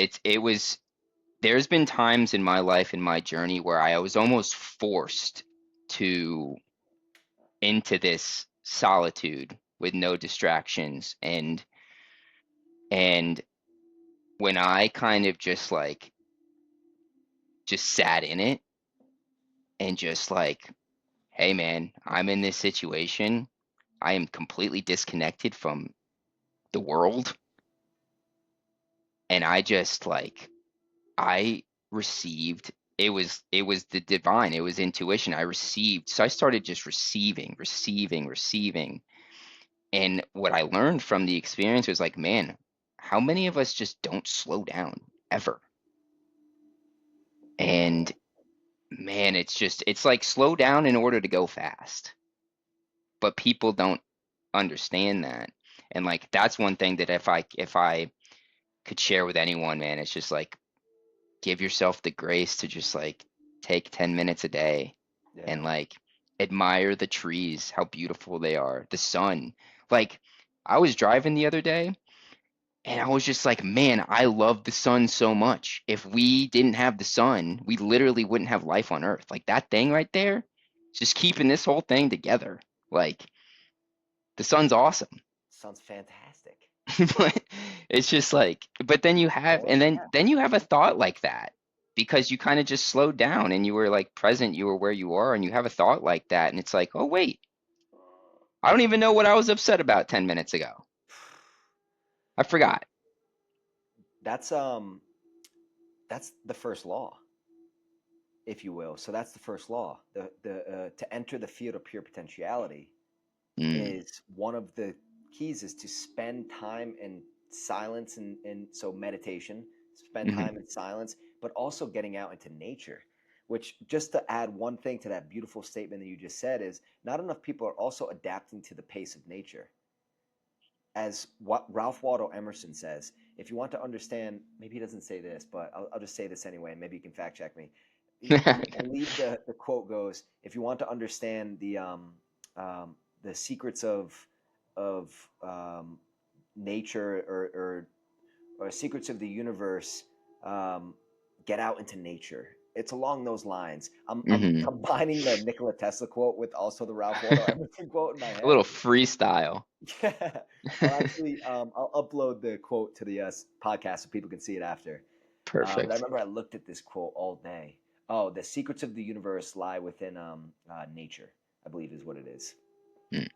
there's been times in my life, in my journey, where I was almost forced to into this solitude with no distractions, and when I kind of just sat in it and just like, hey man, I'm in this situation, I am completely disconnected from the world, and I just like, I received, it was the divine, it was intuition. I received, so I started just receiving. And what I learned from the experience was like, man, how many of us just don't slow down ever? And man, it's like slow down in order to go fast. But people don't understand that. And like that's one thing that if I could share with anyone, man, it's just like give yourself the grace to just like take 10 minutes a day Yeah. and like admire the trees, how beautiful they are, the sun. Like I was driving the other day, and I was just like, man, I love the sun so much. If we didn't have the sun, we literally wouldn't have life on Earth. Like that thing right there, it's just keeping this whole thing together. Like the sun's awesome. Sounds fantastic. But it's just like, but then you have, Well, and yeah. then you have a thought like that because you kind of just slowed down and you were like present, you were where you are, and you have a thought like that, and it's like, oh wait, I don't even know what I was upset about 10 minutes ago. I Dude, forgot. that's that's the first law, if you will. So that's the first law. The to enter the field of pure potentiality Mm, is one of the keys is to spend time in silence and so meditation, spend hmm time in silence, but also getting out into nature. Which, just to add one thing to that beautiful statement that you just said, is not enough people are also adapting to the pace of nature. As what Ralph Waldo Emerson says, if you want to understand, maybe he doesn't say this, but I'll just say this anyway, and maybe you can fact check me. I believe the quote goes, if you want to understand the secrets of nature, or secrets of the universe, um, get out into nature. It's along those lines. I'm hmm combining the Nikola Tesla quote with also the Ralph Waldo Emerson quote in my A head. little freestyle. Yeah, I'll actually I'll upload the quote to the podcast so people can see it after. But I Perfect. remember I looked at this quote all day. Oh, the secrets of the universe lie within nature, I believe is what it is. Mm,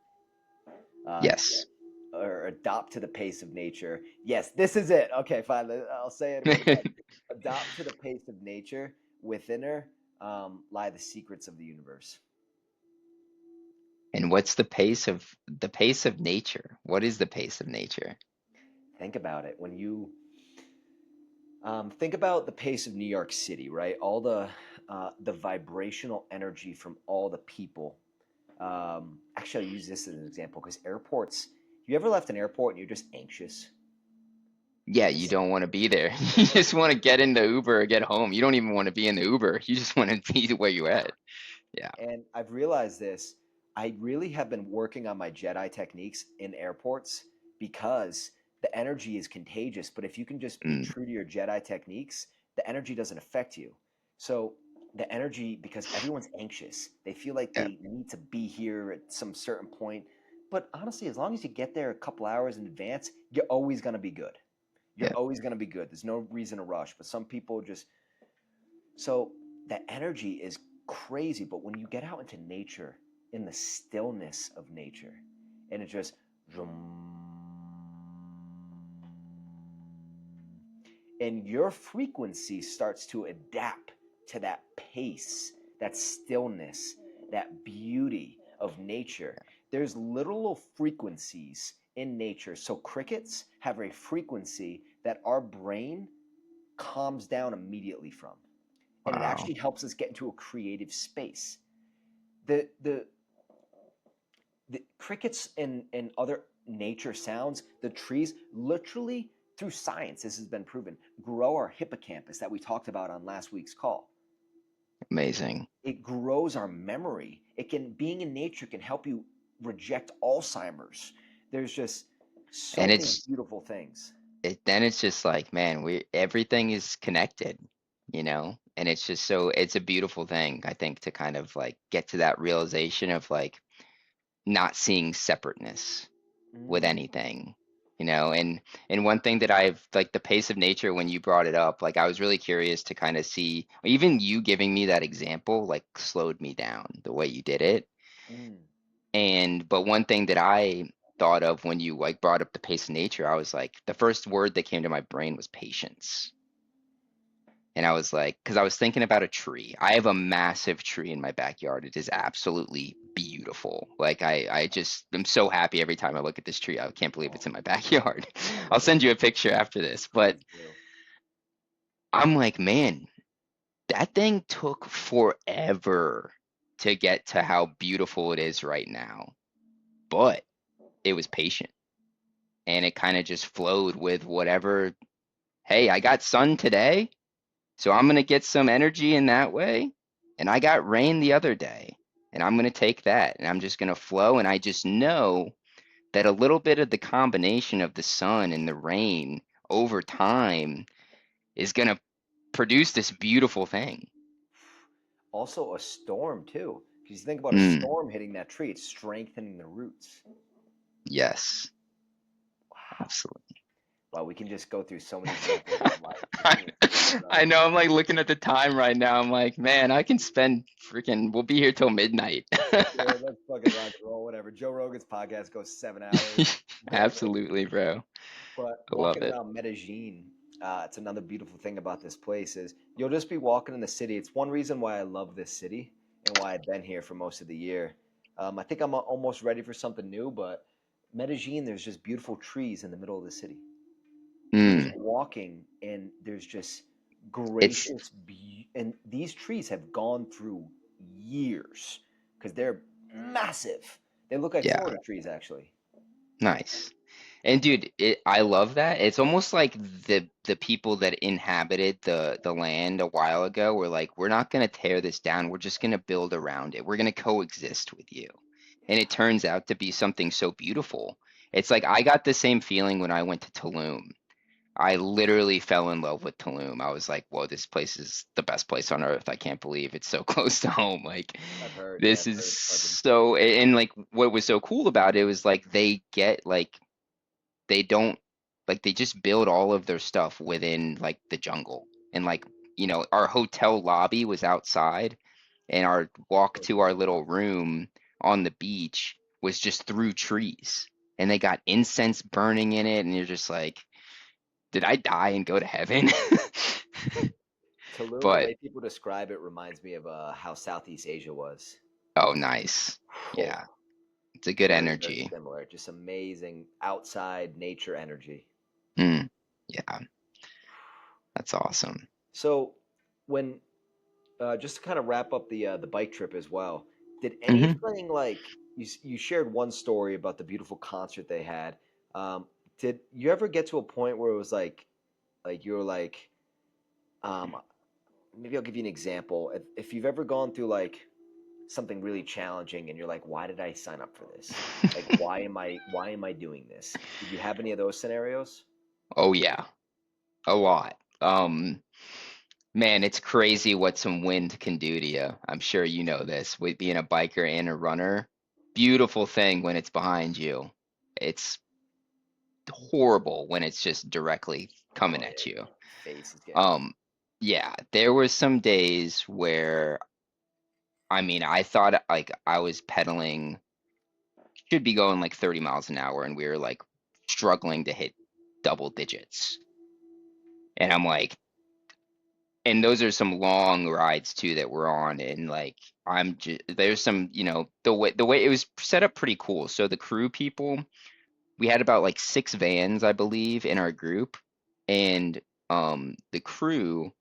Uh, yes. or adopt to the pace of nature. Yes, this is it. Okay, fine. I'll say it one again. Adopt to the pace of nature. Within her lie the secrets of the universe. And what's the pace of nature? What is the pace of nature? Think about it. When you think about the pace of New York City, right? All the vibrational energy from all the people. Actually, I'll use this as an example because airports. You ever left an airport and you're just anxious? Yeah, you Just don't want to be there. You just want to get in the Uber or get home. You don't even want to be in the Uber. You just want to be where you at. Yeah. And I've realized this. I really have been working on my Jedi techniques in airports because the energy is contagious. But if you can just be Mm, true to your Jedi techniques, the energy doesn't affect you. So the energy, because everyone's anxious, they feel like yeah. they need to be here at some certain point. But honestly, as long as you get there a couple hours in advance, you're always going to be good. You're Yeah. always going to be good. There's no reason to rush. But some people just So that energy is crazy, but when you get out into nature, in the stillness of nature, and it just and your frequency starts to adapt to that pace, that stillness, that beauty of nature. There's literal frequencies in nature. So crickets have a frequency that our brain calms down immediately from. And it Wow. actually helps us get into a creative space. The crickets and other nature sounds, the trees, literally through science, this has been proven, grow our hippocampus that we talked about on last week's call. Amazing. It grows our memory. It can, being in nature can help you reject Alzheimer's. There's just so And many it's beautiful things. then it's just like, man, we everything is connected, you know? And it's just so it's a beautiful thing, I think, to kind of like get to that realization of like not seeing separateness with Mm, anything, you know? And one thing that I've like the pace of nature when you brought it up, like I was really curious to kind of see even you giving me that example like slowed me down the way you did it. mm. And but one thing that I thought of when you like brought up the pace of nature, I was like, the first word that came to my brain was patience. And I was like, because I was thinking about a tree. I have a massive tree in my backyard. It is absolutely beautiful. Like I just am so happy every time I look at this tree. I can't believe it's in my backyard. I I'll love it. send you a picture after this. But Please do. I'm like, man, that thing took forever to get to how beautiful it is right now. But it was patient and it kind of just flowed with whatever. Hey, I got sun today, so I'm going to get some energy in that way. And I got rain the other day, and I'm going to take that and I'm just going to flow. And I just know that a little bit of the combination of the sun and the rain over time is going to produce this beautiful thing. Also, a storm, too. Because you think about a Mm, storm hitting that tree, it's strengthening the roots. yes, Wow. absolutely. Wow, we can just go through so many examples of life. This I, is insane, I bro. know. I'm like looking at the time right now. I'm like, man, I can spend freaking, we'll be here till midnight. Dude, let's fucking rock and roll, whatever. Joe Rogan's podcast goes 7 hours. Absolutely, bro. But I love walking it. around Medellin, it's another beautiful thing about this place is you'll just be walking in the city. It's one reason why I love this city and why I've been here for most of the year. I think I'm almost ready for something new, but Medellin, there's just beautiful trees in the middle of the city. You're just Mm. walking, and there's just It's gracious, and these trees have gone through years because they're massive. They look like yeah, Florida trees, actually. nice. And dude, I love that. It's almost like the people that inhabited the land a while ago were like, we're not gonna tear this down. We're just gonna build around it. We're gonna coexist with you. And it turns out to be something so beautiful. It's like I got the same feeling when I went to Tulum. I literally fell in love with Tulum. I was like, whoa, this place is the best place on earth. I can't believe it's so close to home. Like, I've heard, yeah, this I've is heard it's fucking. so, and like, what was so cool about it was like, they get like, they don't, like, they just build all of their stuff within like the jungle. And like, our hotel lobby was outside, and our walk to our little room on the beach was just through trees. And they got incense burning in it, and you're just like, did I die and go to heaven? Tulum, the But way people describe it reminds me of how Southeast Asia was. oh, nice. Oh, Yeah, it's a good very, very energy. similar. Just amazing outside nature energy. Mm, yeah, that's awesome. So, when just to kind of wrap up the bike trip as well, did Hmm. anything like you shared one story about the beautiful concert they had? Did you ever get to a point where it was like you were like, um, maybe I'll give you an example. If you've ever gone through like something really challenging and you're like, why did I sign up for this? Like, why am I doing this? Did you have any of those scenarios? Oh yeah, a lot. Man, it's crazy what some wind can do to you. I'm sure you know this with being a biker and a runner. Beautiful thing when it's behind you. It's horrible when it's just directly coming Oh at yeah, you. face is getting Um, hit. Yeah, there was some days where, I mean, I thought like I was pedaling, should be going like 30 miles an hour, and we were like struggling to hit double digits. And Yeah. I'm like, and those are some long rides too that we're on, and like I'm just, there's some, the way it was set up pretty cool. So the crew people, we had about like 6 vans, I believe, in our group, and the crew,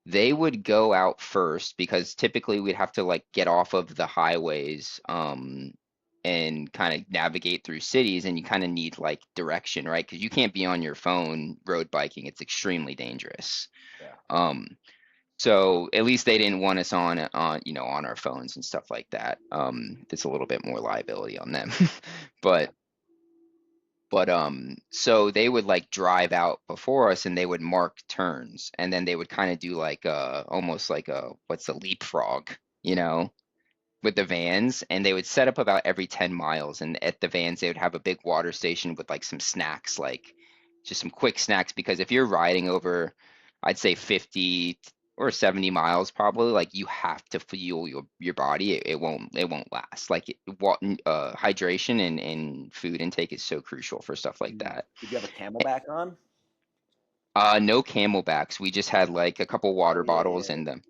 they would go out first because typically we'd have to like get off of the highways and kind of navigate through cities, and you kind of need like direction, right? Because you can't be on your phone road biking. It's extremely dangerous. Yeah. Um, so at least they didn't want us on our phones and stuff like that. There's a little bit more liability on them. Yeah. But so they would like drive out before us, and they would mark turns, and then they would kind of do like almost like a, what's the leapfrog, you know, with the vans, and they would set up about every 10 miles, and at the vans they would have a big water station with like some snacks, like just some quick snacks, because if you're riding over, I'd say 50 or 70 miles probably, like you have to fuel your body. It won't last. Like hydration and food intake is so crucial for stuff like that. Did you have a camelback on? No camelbacks. We just had like a couple Oh water yeah, bottles yeah. in them.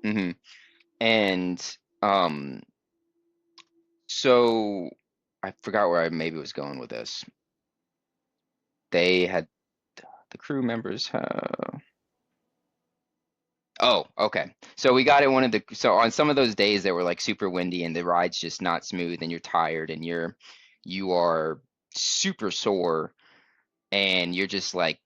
hmm And um so I forgot where I maybe was going with this. They had the crew members. Oh, okay. So we got it one of the, so on some of those days that were like super windy and the ride's just not smooth, and you're tired, and you are super sore, and you're just like,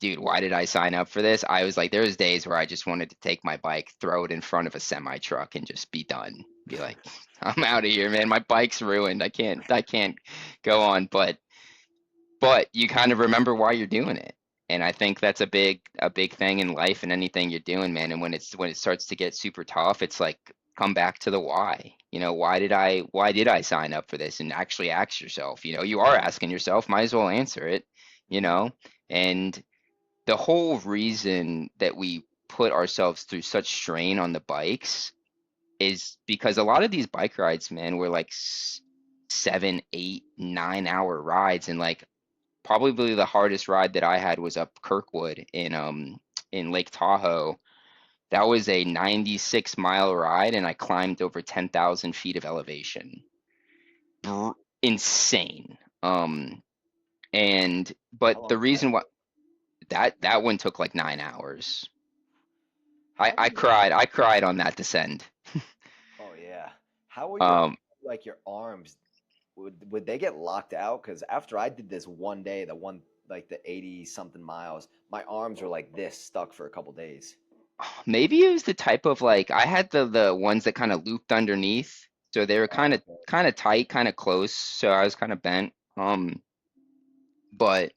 dude, why did I sign up for this? I was like, there was days where I just wanted to take my bike, throw it in front of a semi truck, and just be done. Be like, I'm out of here, man. My bike's ruined. I can't go on. But you kind of remember why you're doing it. And I think that's a big thing in life and anything you're doing, man. And when it starts to get super tough, it's like, come back to the why. Why did I sign up for this? And actually ask yourself, you are asking yourself, might as well answer it, you know? And the whole reason that we put ourselves through such strain on the bikes is because a lot of these bike rides, man, were like 7, 8, 9 hour rides, and like probably the hardest ride that I had was up Kirkwood in Lake Tahoe. That was a 96-mile ride, and I climbed over 10,000 feet of elevation. Br Insane. And How but long the did that reason why take? that one took like 9 hours. I How do I you? cried. I cried on that descent. Oh yeah. How were your Um, like your arms? Would they get locked out? Because after I did this one day, the one like the 80 something miles, my arms were like this stuck for a couple days. Maybe it was the type of, like, I had the ones that kind of looped underneath, so they were kind Oh, of okay. kind of tight, kind of close, so I was kind of bent. But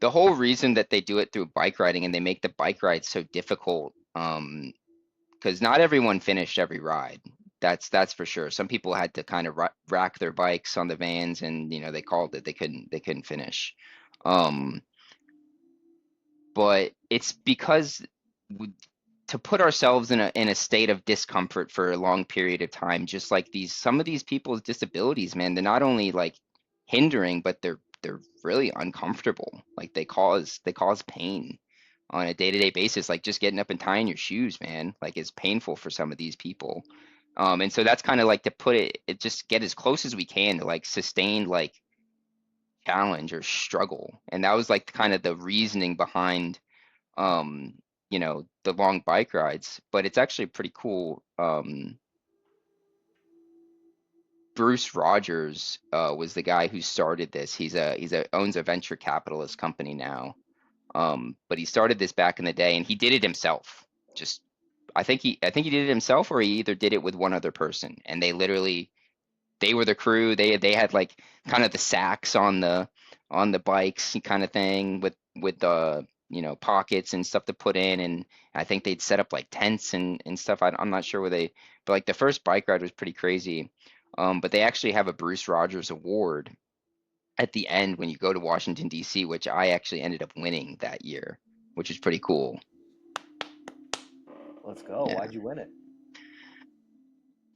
the whole reason that they do it through bike riding, and they make the bike ride so difficult, because not everyone finished every ride. That's for sure. Some people had to kind of rack their bikes on the vans, and they called it. They couldn't finish. Um, but it's because w- to put ourselves in a state of discomfort for a long period of time, just like some of these people's disabilities, man, they're not only like hindering, but they're really uncomfortable. Like they cause pain on a day-to-day basis. Like just getting up and tying your shoes, man, like it's painful for some of these people. And so that's kind of like to put it just get as close as we can to like sustained like challenge or struggle. And that was like kind of the reasoning behind the long bike rides. But it's actually pretty cool. Bruce Rogers was the guy who started this. He's a owns a venture capitalist company now. But he started this back in the day, and he did it himself. Just I think he did it himself, or he either did it with one other person. And they were the crew. They had like kind of the sacks on the bikes kind of thing with the pockets and stuff to put in, and I think they'd set up like tents and stuff. I'm not sure where they, but like the first bike ride was pretty crazy. But they actually have a Bruce Rogers Award at the end when you go to Washington D.C., which I actually ended up winning that year, which is pretty cool. Let's go. Yeah. Why'd you win it?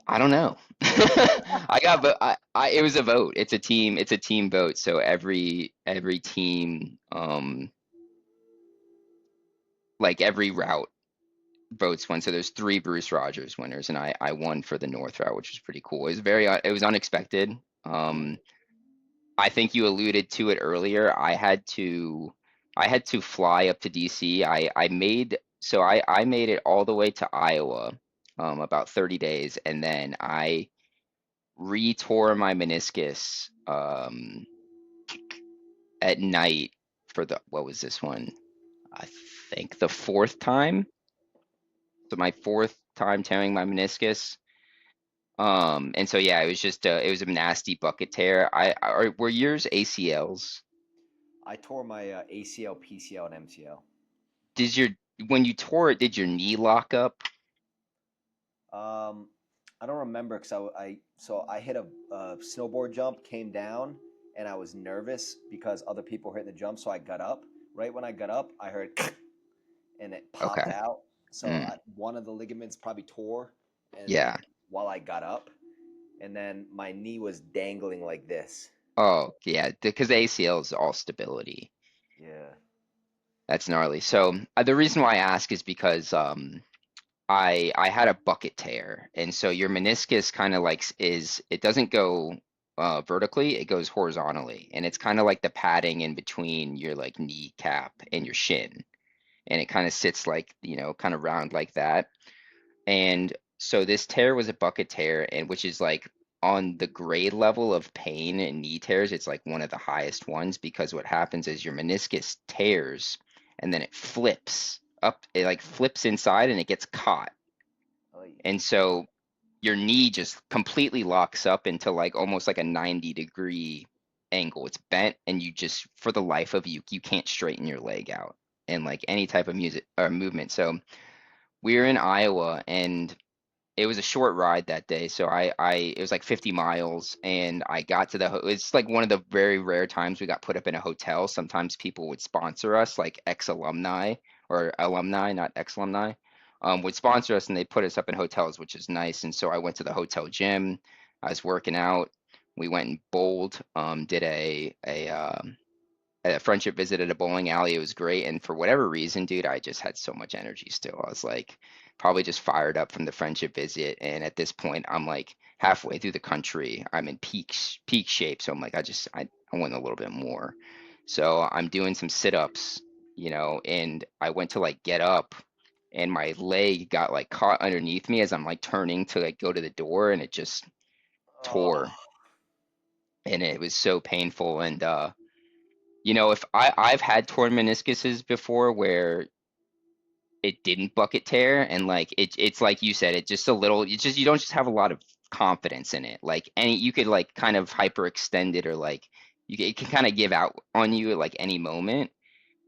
I don't know. I got, but it was a vote. It's a team vote. So every team, like every route votes one. So there's three Bruce Rogers winners, and I won for the North route, which was pretty cool. It was it was unexpected. Mm. Um, I think you alluded to it earlier. I had to fly up to DC. I made so I made it all the way to Iowa, about 30 days, and then I re-tore my meniscus at night for the what was this one? I think the fourth time. So my fourth time tearing my meniscus. And so yeah, it was a nasty bucket tear. Were yours ACLs? I tore my ACL, PCL, and MCL. Did your when you tore it, did your knee lock up? Um, I don't remember because so I hit a snowboard jump, came down, and I was nervous because other people were hitting the jump. So I got up. Right when I got up, I heard and it popped Okay. out. So Mm, one of the ligaments probably tore, and yeah. while I got up, and then my knee was dangling like this. Oh, yeah. Because ACL is all stability. Yeah. That's gnarly. So the reason why I ask is because I had a bucket tear, and so your meniscus kind of like it doesn't go vertically, it goes horizontally, and it's kind of like the padding in between your like kneecap and your shin, and it kind of sits like kind of round like that. And so this tear was a bucket tear, and which is like on the grade level of pain and knee tears, it's like one of the highest ones because what happens is your meniscus tears and then it flips up, it like flips inside and it gets caught. Oy. And so your knee just completely locks up into like almost like a 90-degree angle. It's bent and you just for the life of you, you can't straighten your leg out and like any type of music or movement. So we were in Iowa and it was a short ride that day. So it was like 50 miles and I got to it's like one of the very rare times we got put up in a hotel. Sometimes people would sponsor us, like ex-alumni or alumni, not ex-alumni, would sponsor us and they put us up in hotels, which is nice. And so I went to the hotel gym. I was working out. We went and bowled, did a friendship visit at a bowling alley. It was great. And for whatever reason, dude, I just had so much energy still. I was like probably just fired up from the friendship visit. And at this point, I'm like halfway through the country. I'm in peak shape. So I'm like, I want a little bit more. So I'm doing some sit-ups, and I went to like get up and my leg got like caught underneath me as I'm like turning to like go to the door and it just Oh. tore and it was so painful. And if I've had torn meniscuses before where it didn't bucket tear and like it's like you said, it just a little, it's just you don't just have a lot of confidence in it. Like any you could like kind of hyperextend it or like it can kind of give out on you at like any moment,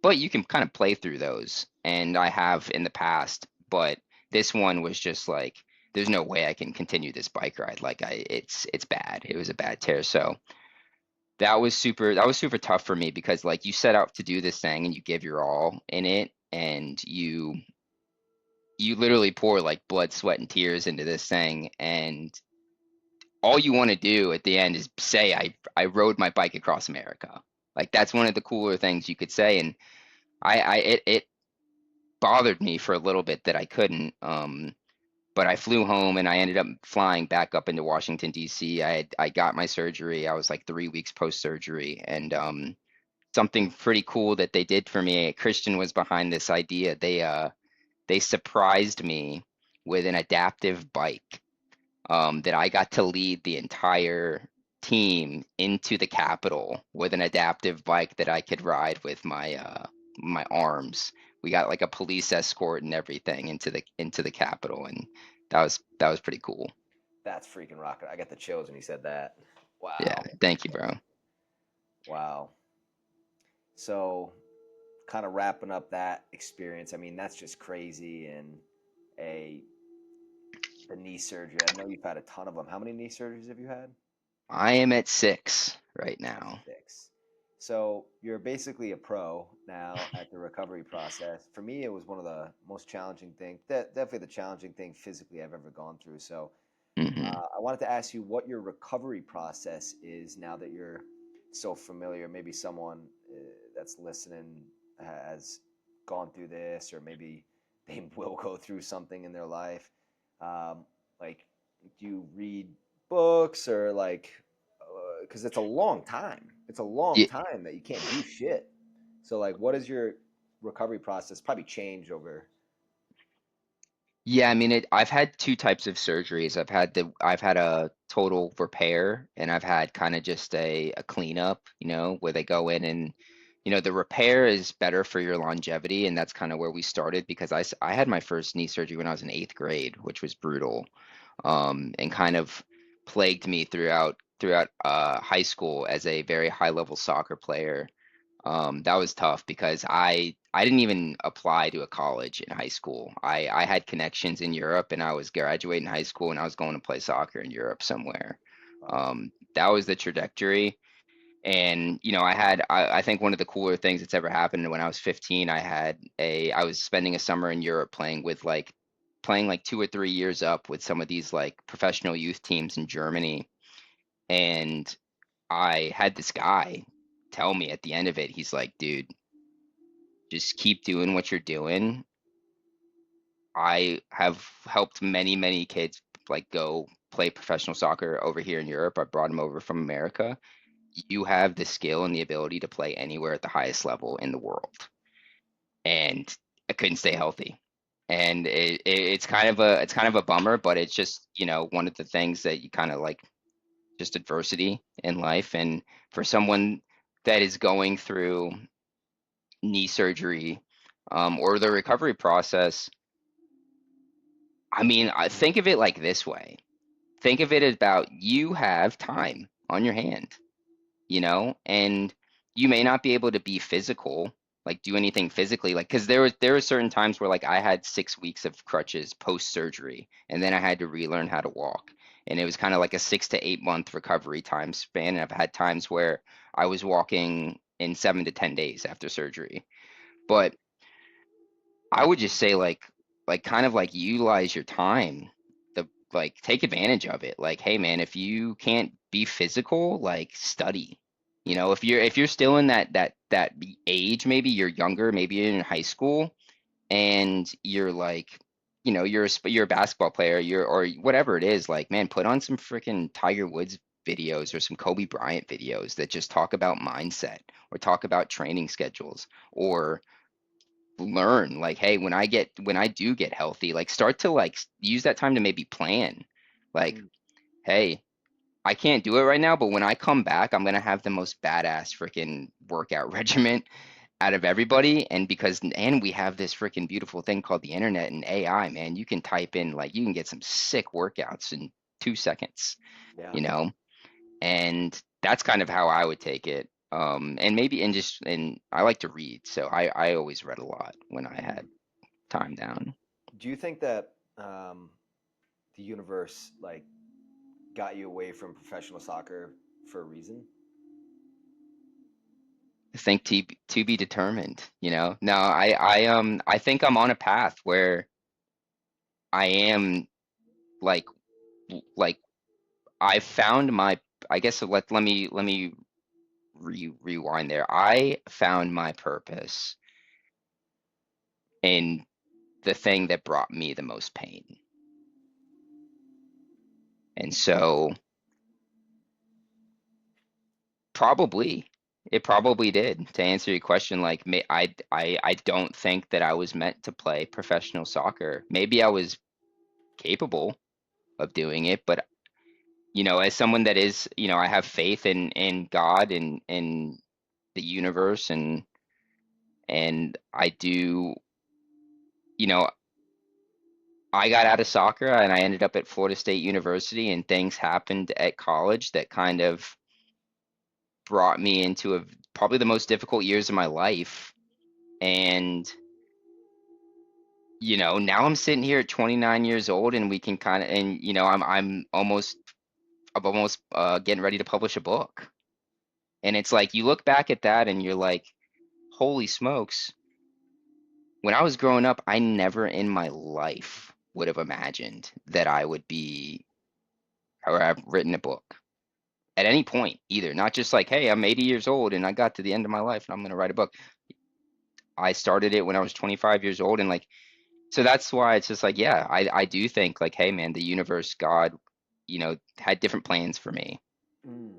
but you can kind of play through those. And I have in the past, but this one was just like there's no way I can continue this bike ride. Like it's bad. It was a bad tear. So that was super tough for me because like you set out to do this thing and you give your all in it and you literally pour like blood, sweat, and tears into this thing and all you want to do at the end is say I rode my bike across America. Like that's one of the cooler things you could say. And it bothered me for a little bit that I couldn't. But I flew home and I ended up flying back up into Washington D.C. I got my surgery. I was like 3 weeks post surgery and something pretty cool that they did for me. Christian was behind this idea. They surprised me with an adaptive bike that I got to lead the entire team into the Capitol with an adaptive bike that I could ride with my arms. We got like a police escort and everything into the Capitol, and that was pretty cool. That's freaking rocket. I got the chills when he said that. Yeah, Wow. thank you, bro. Wow. So, kind of wrapping up that experience. I mean, that's just crazy. And a the knee surgery. I know you've had a ton of them. How many knee surgeries have you had? I am at 6 right now. 6. So you're basically a pro now at the recovery process. For me, it was one of the most challenging things, definitely the challenging thing physically I've ever gone through. So Hmm. I wanted to ask you what your recovery process is now that you're so familiar. Maybe someone that's listening has gone through this, or maybe they will go through something in their life. Um, like, do you read books or like, because it's a long time. It's a long Yeah, time that you can't do shit. So, like, what is your recovery process? Probably changed over. yeah. I mean, I've had two types of surgeries. I've had a total repair, and I've had kind of just a cleanup. Where they go in and, the repair is better for your longevity, and that's kind of where we started because I had my first knee surgery when I was in eighth grade, which was brutal, and kind of plagued me throughout high school as a very high level soccer player. That was tough because I didn't even apply to a college in high school. I had connections in Europe, and I was graduating high school and I was going to play soccer in Europe somewhere. Wow. That was the trajectory. And I think one of the cooler things that's ever happened when I was 15, I was spending a summer in Europe playing like 2 or 3 years up with some of these like professional youth teams in Germany. And I had this guy tell me at the end of it, he's like, dude, just keep doing what you're doing. I have helped many, many kids like go play professional soccer over here in Europe. I brought them over from America. You have the skill and the ability to play anywhere at the highest level in the world. And I couldn't stay healthy. And it's kind of a bummer, but it's just, one of the things that you kind of like just adversity in life. And for someone that is going through knee surgery, or the recovery process, I mean, I think of it like this way. Think of it as about you have time on your hand, and you may not be able to be physical, like do anything physically, like because there were certain times where like I had 6 weeks of crutches post surgery, and then I had to relearn how to walk, and it was kind of like a 6 to 8 month recovery time span. And I've had times where I was walking in 7 to 10 days after surgery, but I would just say like kind of like utilize your time. Like take advantage of it. Like, hey man, if you can't be physical, like study. If you're still in that age, maybe you're younger, maybe you're in high school and you're like, you're a basketball player, or whatever it is, like man, put on some freaking Tiger Woods videos or some Kobe Bryant videos that just talk about mindset or talk about training schedules, or learn like, hey, when I do get healthy, like start to like use that time to maybe plan, like, Mm. hey, I can't do it right now, but when I come back I'm gonna have the most badass freaking workout regimen out of everybody. And we have this freaking beautiful thing called the internet and AI, man. You can type in, like, you can get some sick workouts in 2 seconds, Yeah. you know and that's kind of how I would take it. And I like to read, so I always read a lot when I Mm. had time down. Do you think that the universe like got you away from professional soccer for a reason? I think to be determined, No, I think I'm on a path where I am like like I found my I guess let me rewind there. I found my purpose in the thing that brought me the most pain. And so probably. It probably did. To answer your question, like I don't think that I was meant to play professional soccer. Maybe I was capable of doing it, but as someone that is, I have faith in God and in the universe, and I do, you know, I got out of soccer and I ended up at Florida State University, and things happened at college that kind of brought me into probably the most difficult years of my life. And now I'm sitting here at 29 years old, and we can kind of, and I'm almost getting ready to publish a book. And it's like you look back at that and you're like, holy smokes. When I was growing up, I never in my life would have imagined that I would be or have written a book at any point either. Not just like, hey, I'm 80 years old and I got to the end of my life and I'm going to write a book. I started it when I was 25 years old and like so that's why it's just like, yeah, I do think like, hey man, the universe, God, had different plans for me. Mm.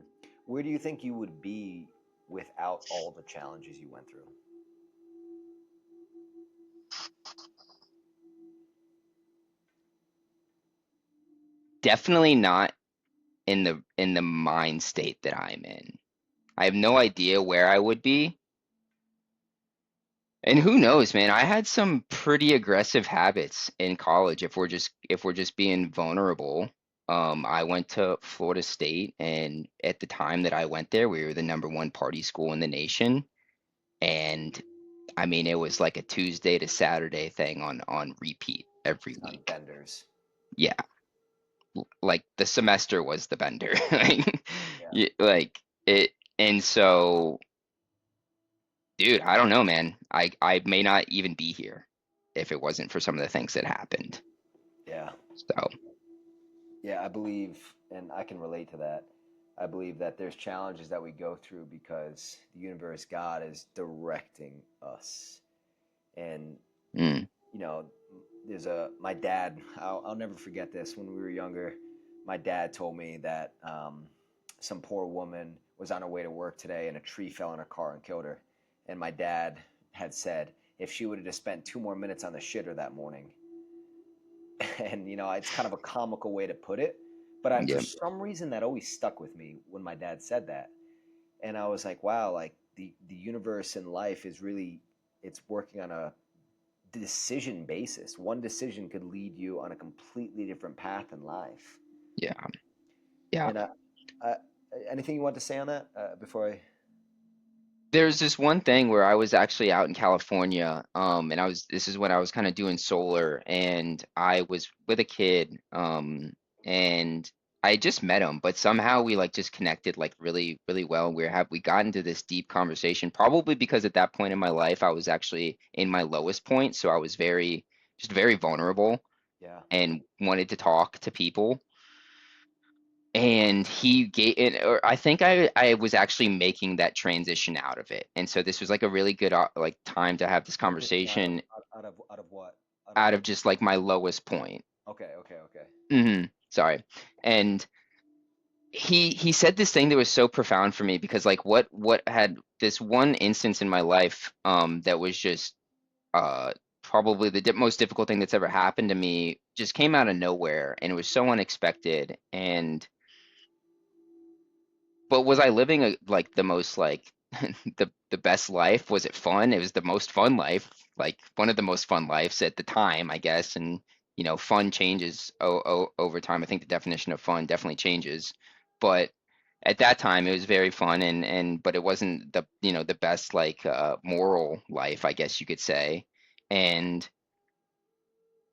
Where do you think you would be without all the challenges you went through? Definitely not in the mind state that I'm in. I have no idea where I would be. And who knows, man? I had some pretty aggressive habits in college if we're just being vulnerable. I went to Florida State and at the time that I went there, we were the number one party school in the nation. And I mean, it was like a Tuesday to Saturday thing on repeat every On week. benders. Yeah, like the semester was the bender. Like, Yeah. like it, and so, dude, I don't know, man. I may not even be here if it wasn't for some of the things that happened. Yeah. So, Yeah, I believe, and I can relate to that. I believe that there's challenges that we go through because the universe, God, is directing us. And, mm, you know, my dad, I'll never forget this. When we were younger, my dad told me that some poor woman was on her way to work today and a tree fell on her car and killed her. And my dad had said if she would have just spent 2 more minutes on the shitter that morning, and it's kind of a comical way to put it, but for yeah, some reason that always stuck with me when my dad said that. And I was like, wow, like the universe and life is really, it's working on a decision basis. One decision could lead you on a completely different path in life. yeah, yeah. And I anything you want to say on that before I? There's this one thing where I was actually out in California, and this is when I was kind of doing solar, and I was with a kid, and I just met him, but somehow we like just connected like really, really well. We got into this deep conversation, probably because at that point in my life I was actually in my lowest point, so I was just very vulnerable Yeah. and wanted to talk to people. And he gave it, or I think I was actually making that transition out of it. And so this was like a really good like time to have this Transition conversation out of what? Out of out of just like my lowest point. Okay, okay, okay. Sorry. And he said this thing that was so profound for me because like what had this one instance in my life that was just uh probably the most difficult thing that's ever happened to me just came out of nowhere and it was so unexpected. And but was I living like the most like the best life? Was it fun? It was the most fun life, like one of the most fun lives at the time, I guess. And fun changes over time. I think the definition of fun definitely changes. But at that time, it was very fun, and but it wasn't the best like moral life, I guess you could say. And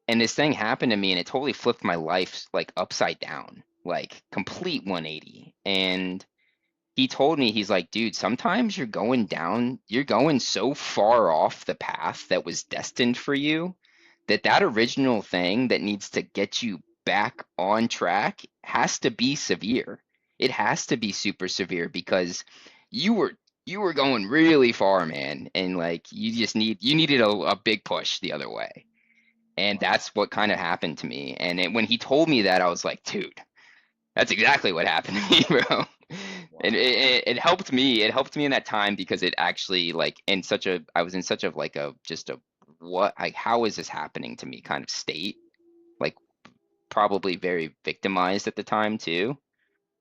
and this thing happened to me, and it totally flipped my life like upside down, like complete 180. And he told me, he's like, dude, sometimes you're going so far off the path that was destined for you that original thing that needs to get you back on track has to be severe. It has to be super severe because you were you were going really far, man, and like you needed a big push the other way. And Wow. that's what kind of happened to me. And when he told me that, I was like, dude, that's exactly what happened to me, bro. And Wow. it helped me. It helped me in that time because it actually like I was in such a like a just a what like how is this happening to me kind of state. Like probably very victimized at the time too.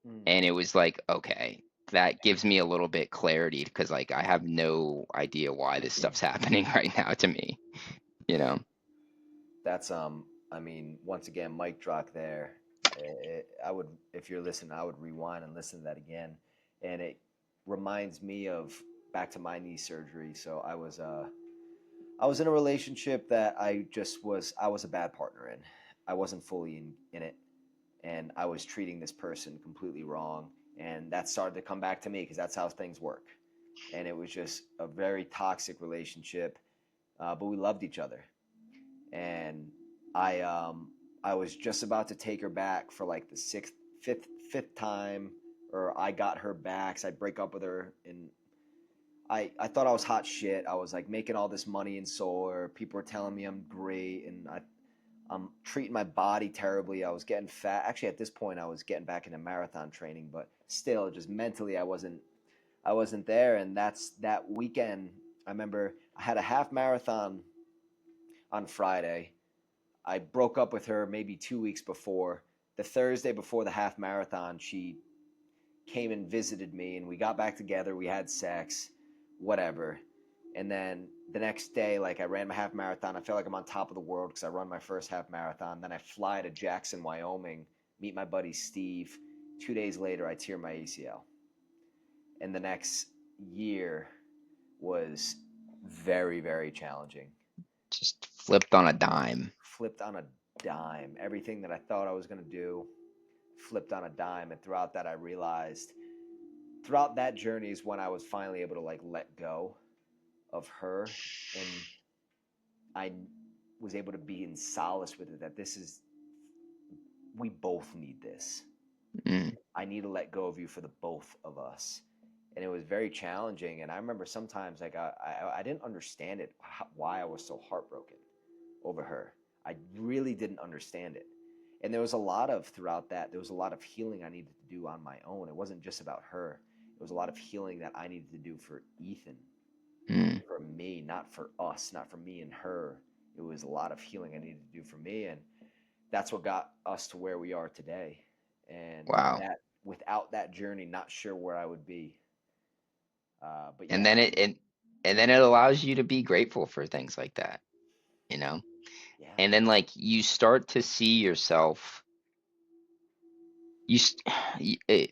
Mm. And it was like, okay, that gives me a little bit clarity because like I have no idea why this stuff's happening right now to me, you know? That's I mean, once again, mic drop there. I would, if you're listening, I would rewind and listen to that again, and it reminds me of back to my knee surgery. So I was in a relationship that I was a bad partner in. I wasn't fully in it, and I was treating this person completely wrong. And that started to come back to me because that's how things work. And it was just a very toxic relationship, but we loved each other. And I I was just about to take her back for like the fifth time, or I got her back. So I break up with her, and I thought I was hot shit. I was like making all this money in solar. People were telling me I'm great, and I'm treating my body terribly. I was getting fat. Actually, at this point, I was getting back into marathon training, but still, just mentally, I wasn't there. And that's that weekend. I remember I had a half marathon on Friday. I broke up with her maybe 2 weeks before. The Thursday before the half marathon, she came and visited me, and we got back together. We had sex, whatever. And then the next day, like I ran my half marathon. I felt like I'm on top of the world because I run my first half marathon. Then I fly to Jackson, Wyoming, meet my buddy Steve. 2 days later, I tear my ACL. And the next year was very, very challenging. Just flipped on a dime. Flipped on a dime. Everything that I thought I was going to do flipped on a dime. And throughout that, I realized, throughout that journey is when I was finally able to like let go of her. And I was able to be in solace with it, that we both need this. Mm, I need to let go of you for the both of us. And it was very challenging. And I remember sometimes like I didn't understand it, why I was so heartbroken over her. I really didn't understand it. And there was a lot of, throughout that, there was a lot of healing I needed to do on my own. It wasn't just about her. It was a lot of healing that I needed to do for Ethan, mm, for me, not for us, not for me and her. It was a lot of healing I needed to do for me. And that's what got us to where we are today. And wow. that, without that journey, not sure where I would be. But And yeah, then and then it allows you to be grateful for things like that, you know? yeah, And then like you start to see yourself, you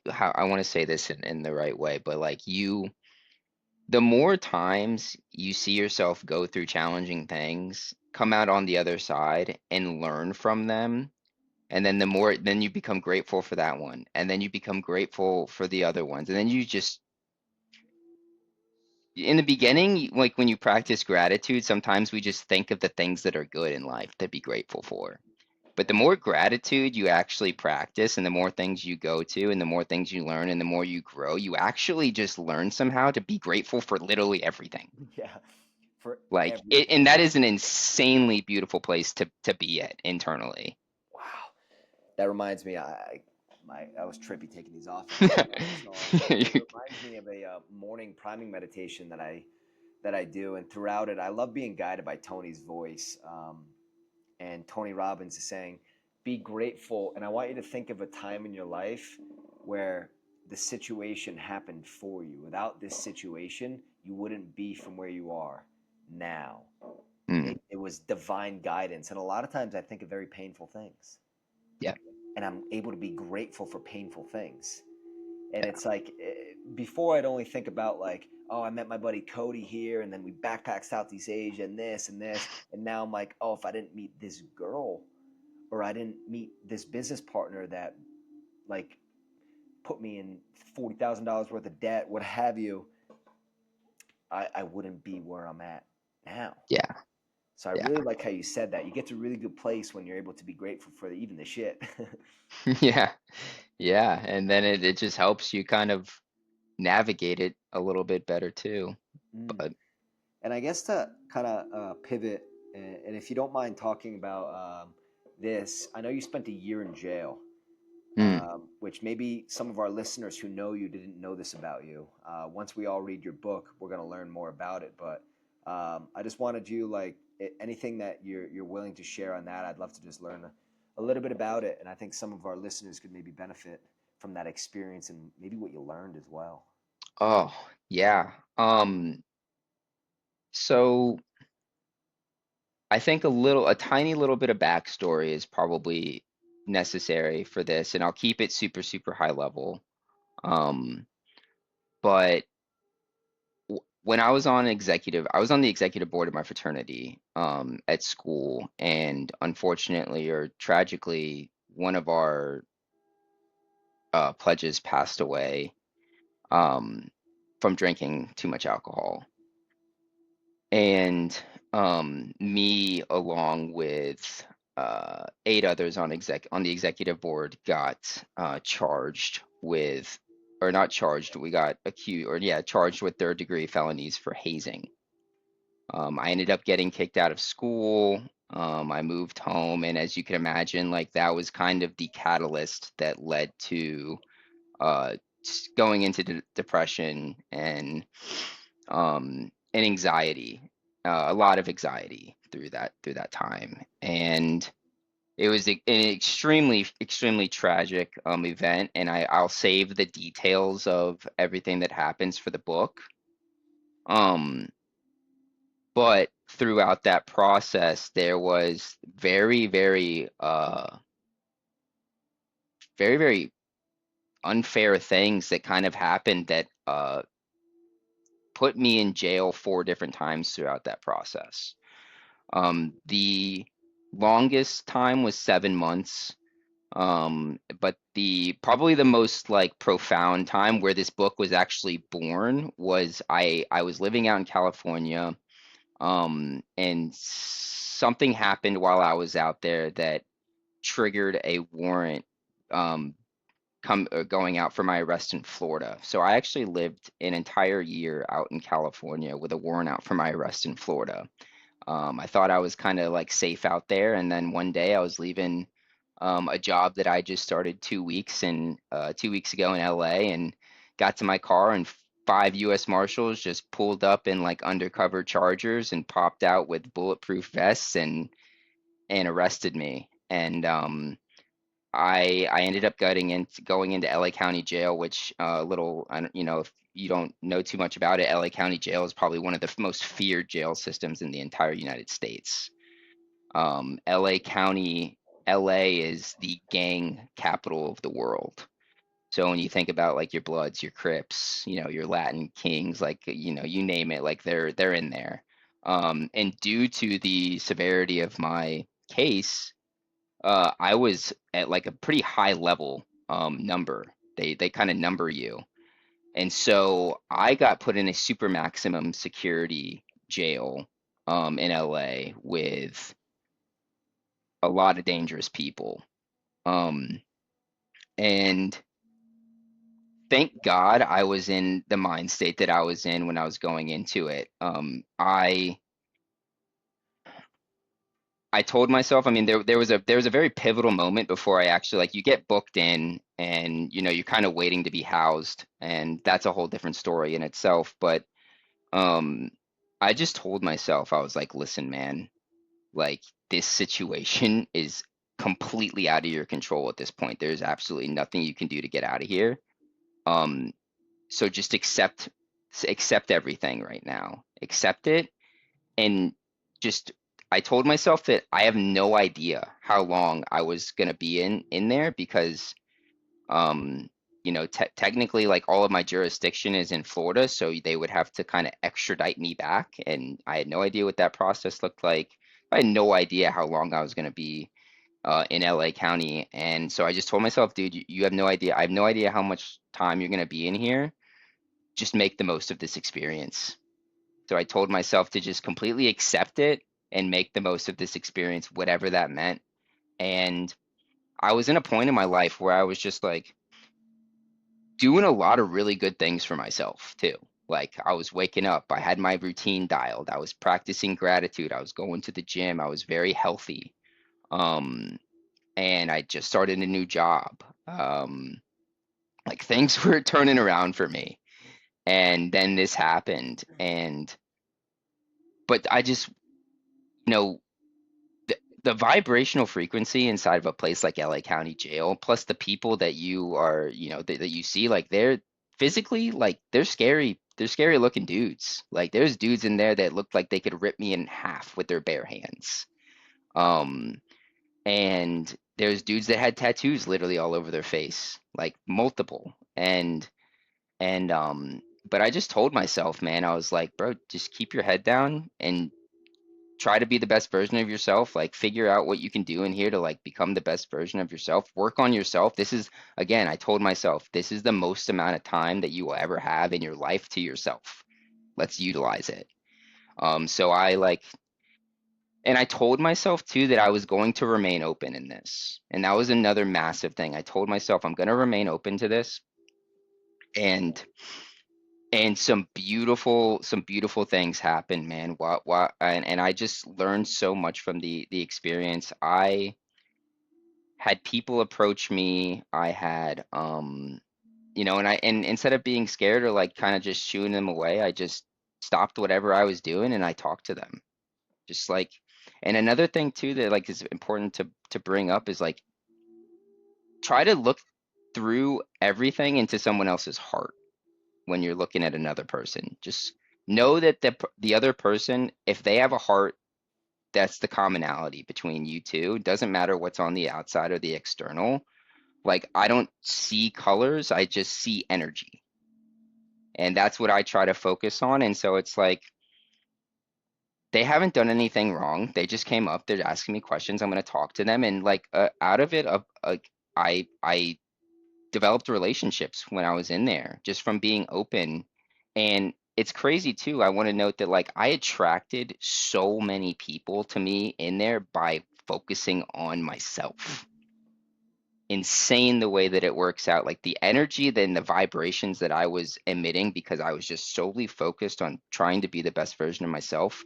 how I want to say this in the right way, but like the more times you see yourself go through challenging things, come out on the other side and learn from them, and then the more then you become grateful for that one, and then you become grateful for the other ones, and then you just in the beginning, like when you practice gratitude, sometimes we just think of the things that are good in life to be grateful for. But the more gratitude you actually practice and the more things you go to and the more things you learn and the more you grow, you actually just learn somehow to be grateful for literally everything. yeah, for Like it, everything. and that is an insanely beautiful place to be at internally. Wow. That reminds me, I was trippy taking these off at the end. So it reminds me of a morning priming meditation that I do, and throughout it, I love being guided by Tony's voice. And Tony Robbins is saying, "Be grateful," and I want you to think of a time in your life where the situation happened for you. Without this situation, you wouldn't be from where you are now. Mm, It was divine guidance, and a lot of times I think of very painful things, yeah, and I'm able to be grateful for painful things. And it's like, before I'd only think about like, oh, I met my buddy Cody here, and then we backpacked Southeast Asia and this and this, and now I'm like, oh, if I didn't meet this girl, or I didn't meet this business partner that like put me in $40,000 worth of debt, what have you, I wouldn't be where I'm at now. yeah, So I yeah, really like how you said that. You get to a really good place when you're able to be grateful for even the shit. yeah, yeah. And then it just helps you kind of navigate it a little bit better too. Mm. But And I guess to kind of pivot, and if you don't mind talking about this, I know you spent a year in jail, mm, which maybe some of our listeners who know you didn't know this about you. Once we all read your book, we're going to learn more about it. But I just wanted you, like, anything that you're willing to share on that. I'd love to just learn a little bit about it, and I think some of our listeners could maybe benefit from that experience and maybe what you learned as well. oh, yeah. So I think a tiny little bit of backstory is probably necessary for this, and I'll keep it super, super high level. Um, but when I was on the executive board of my fraternity, at school, and unfortunately or tragically, one of our pledges passed away um, from drinking too much alcohol. And me, along with 8 others on the executive board, got charged with, or not charged, we got accused, or yeah, charged with third-degree felonies for hazing. I ended up getting kicked out of school. I moved home, and as you can imagine, like that was kind of the catalyst that led to uh, going into depression and anxiety, a lot of anxiety through that time, and it was an extremely tragic event. And I'll save the details of everything that happens for the book. Um, but throughout that process, there was very unfair things that kind of happened that put me in jail 4 different times throughout that process. The longest time was 7 months. But the probably the most like profound time where this book was actually born was I was living out in California, and something happened while I was out there that triggered a warrant um going out for my arrest in Florida. So I actually lived an entire year out in California with a warrant out for my arrest in Florida. I thought I was kind of like safe out there, and then one day I was leaving a job that I just started 2 weeks ago in LA, and got to my car, and 5 U.S. Marshals just pulled up in like undercover Chargers and popped out with bulletproof vests and arrested me. And I ended up going into LA County Jail, which little I don't, if you don't know too much about it, LA County Jail is probably one of the most feared jail systems in the entire United States. LA County, LA is the gang capital of the world. So when you think about like your Bloods, your Crips, your Latin Kings, like you name it, like they're in there. And due to the severity of my case, I was at like a pretty high level number. They kind of number you. And so I got put in a super maximum security jail in LA with a lot of dangerous people. Um, and thank God I was in the mind state that I was in when I was going into it. I told myself, I mean, there was a very pivotal moment before I actually, like, you get booked in, and you're kind of waiting to be housed, and that's a whole different story in itself. But um, I just told myself, I was like, listen, man, like this situation is completely out of your control at this point. There's absolutely nothing you can do to get out of here. Um, so just accept everything right now. Accept it, and just I told myself that I have no idea how long I was gonna be in there, because um technically, like, all of my jurisdiction is in Florida, so they would have to kind of extradite me back, and I had no idea what that process looked like. I had no idea how long I was gonna be in LA County, and so I just told myself, dude, you have no idea. I have no idea how much time you're gonna be in here. Just make the most of this experience. So I told myself to just completely accept it and make the most of this experience, whatever that meant. And I was in a point in my life where I was just like doing a lot of really good things for myself too. Like, I was waking up, I had my routine dialed, I was practicing gratitude, I was going to the gym, I was very healthy. Um, and I just started a new job. Like, things were turning around for me. And then this happened. But I just, you know, the vibrational frequency inside of a place like LA County Jail, plus the people that you are, that you see, like, they're physically, like, they're scary. They're scary looking dudes. Like, there's dudes in there that look like they could rip me in half with their bare hands. Um, and there's dudes that had tattoos literally all over their face, like multiple. And but I just told myself, man, I was like, bro, just keep your head down and try to be the best version of yourself, like figure out what you can do in here to like become the best version of yourself. Work on yourself. This is, again, I told myself, this is the most amount of time that you will ever have in your life to yourself. Let's utilize it. So I like, and I told myself too that I was going to remain open in this. And that was another massive thing. I told myself I'm going to remain open to this. And some beautiful things happened, man. What and I just learned so much from the experience. I had people approach me. I had and instead of being scared or like kind of just shooing them away, I just stopped whatever I was doing and I talked to them. Just like, and another thing too that like is important to bring up is like try to look through everything into someone else's heart when you're looking at another person. Just know that the other person, if they have a heart, that's the commonality between you two. It doesn't matter what's on the outside or the external. Like I don't see colors, I just see energy. And that's what I try to focus on. And so it's like they haven't done anything wrong. They just came up, they're asking me questions. I'm going to talk to them and like out of it I developed relationships when I was in there just from being open. And it's crazy too. I want to note that like I attracted so many people to me in there by focusing on myself. Insane the way that it works out. Like the energy, then the vibrations that I was emitting because I was just solely focused on trying to be the best version of myself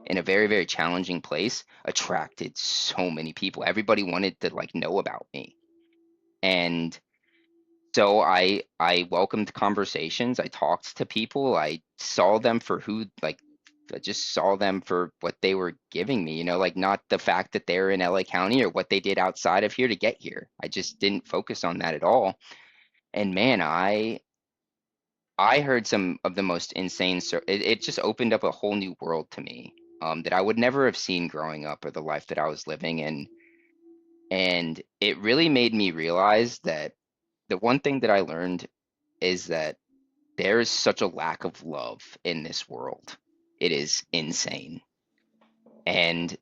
in a very, very challenging place attracted so many people. Everybody wanted to like know about me. And so I welcomed conversations. I talked to people. I saw them for who like I just saw them for what they were giving me, like not the fact that they're in LA County or what they did outside of here to get here. I just didn't focus on that at all. And man, I heard some of the most insane it just opened up a whole new world to me that I would never have seen growing up or the life that I was living in. And it really made me realize that the one thing that I learned is that there is such a lack of love in this world. It is insane. And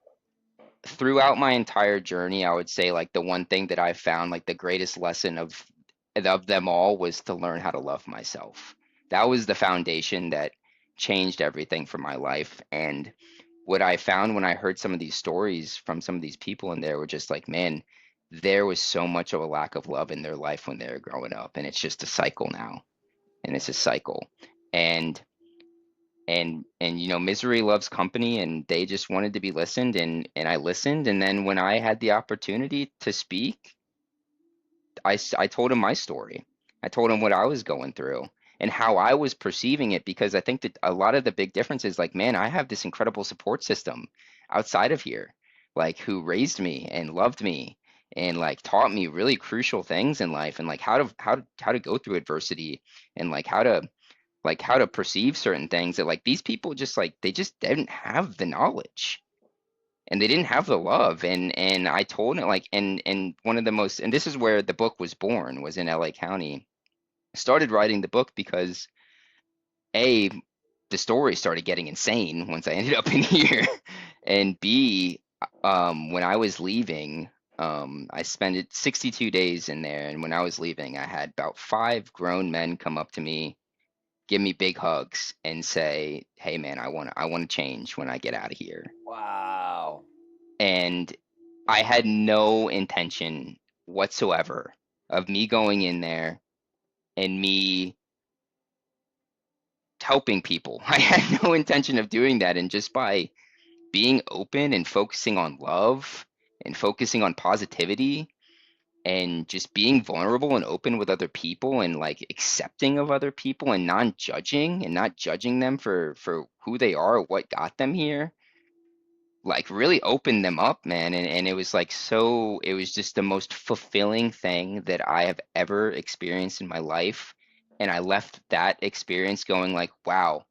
throughout my entire journey, I would say like the one thing that I found like the greatest lesson of them all was to learn how to love myself. That was the foundation that changed everything for my life. And what I found when I heard some of these stories from some of these people in there were just like, man, there was so much of a lack of love in their life when they were growing up. And it's just a cycle now. And it's a cycle. And misery loves company and they just wanted to be listened and I listened. And then when I had the opportunity to speak, I told him my story. I told him what I was going through and how I was perceiving it because I think that a lot of the big difference is like, man, I have this incredible support system outside of here, like who raised me and loved me and like taught me really crucial things in life and like how to go through adversity and like how to perceive certain things that like these people just like they just didn't have the knowledge and they didn't have the love and I told it like and one of the most and this is where the book was born was in LA County. I started writing the book because A, the story started getting insane once I ended up in here and B, when I was leaving I spent 62 days in there and when I was leaving I had about 5 grown men come up to me give me big hugs and say, "Hey man, I want to change when I get out of here." Wow. And I had no intention whatsoever of me going in there and me helping people. I had no intention of doing that and just by being open and focusing on love and focusing on positivity and just being vulnerable and open with other people and like accepting of other people and non-judging and not judging them for who they are or what got them here like really opened them up, man. And it was like so it was just the most fulfilling thing that I have ever experienced in my life and I left that experience going like wow,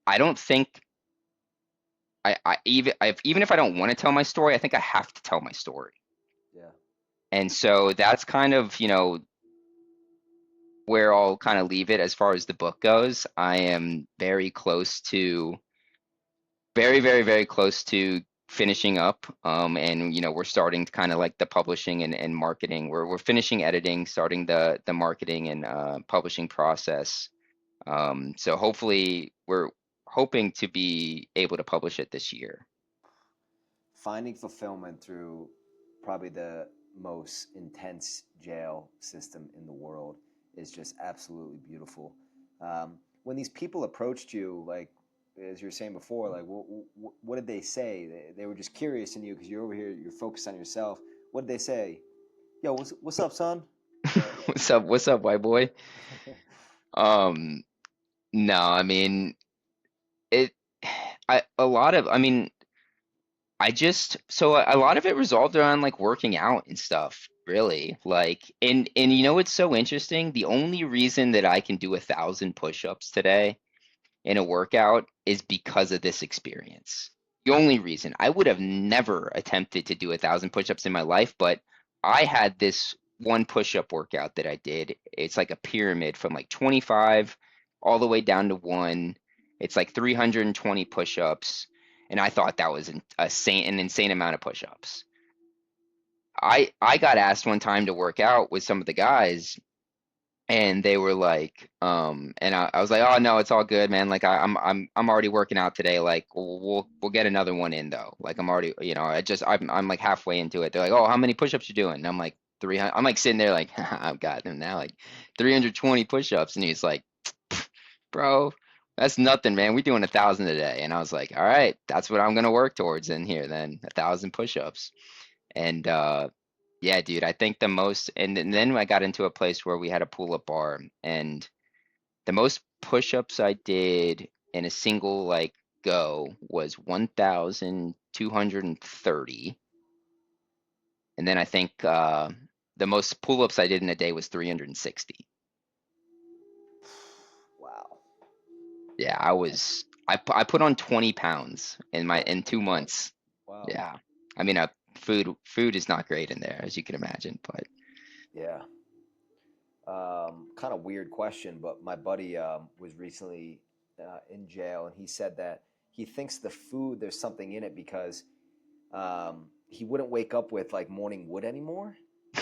I don't think even if I don't want to tell my story, I think I have to tell my story. Yeah. And so that's kind of where I'll kind of leave it as far as the book goes. I am very close to very, very, very close to finishing up. And we're starting to kind of like the publishing and marketing. We're finishing editing, starting the marketing and publishing process. So hopefully we're hoping to be able to publish it this year. Finding fulfillment through probably the most intense jail system in the world is just absolutely beautiful. When these people approached you, like as you were saying before, like what did they say? They were just curious in you because you're over here, you're focused on yourself. What did they say? Yo, what's up, son? Or, What's up, white boy? Um, no, I mean it a lot of, I mean, so a lot of it resolved around like working out and stuff, really. Like, and it's so interesting. The only reason that I can do 1,000 push-ups today in a workout is because of this experience. The only reason I would have never attempted to do 1,000 push-ups in my life, but I had this one push-up workout that I did. It's like a pyramid from like 25 all the way down to one. It's like 320 push-ups, and I thought that was an insane amount of push-ups. I got asked one time to work out with some of the guys, and they were like, and I was like, oh no, it's all good, man. Like I'm already working out today. Like we'll get another one in though. Like I'm already, I'm like halfway into it. They're like, oh, how many push-ups you doing? And I'm like 300. I'm like sitting there like I've got them now, like 320 push-ups, and he's like, bro, that's nothing, man. We doing 1,000 a day. And I was like, all right, that's what I'm gonna work towards in here then, 1,000 push-ups. And yeah, dude, I think the most, and then I got into a place where we had a pull-up bar, and the most push-ups I did in a single like go was 1,230. And then I think the most pull-ups I did in a day was 360. wow, Yeah, I put on 20 pounds in 2 months. wow, Yeah. I mean, food is not great in there, as you can imagine, but yeah. Kind of weird question, but my buddy was recently in jail, and he said that he thinks the food there's something in it because he wouldn't wake up with like morning wood anymore.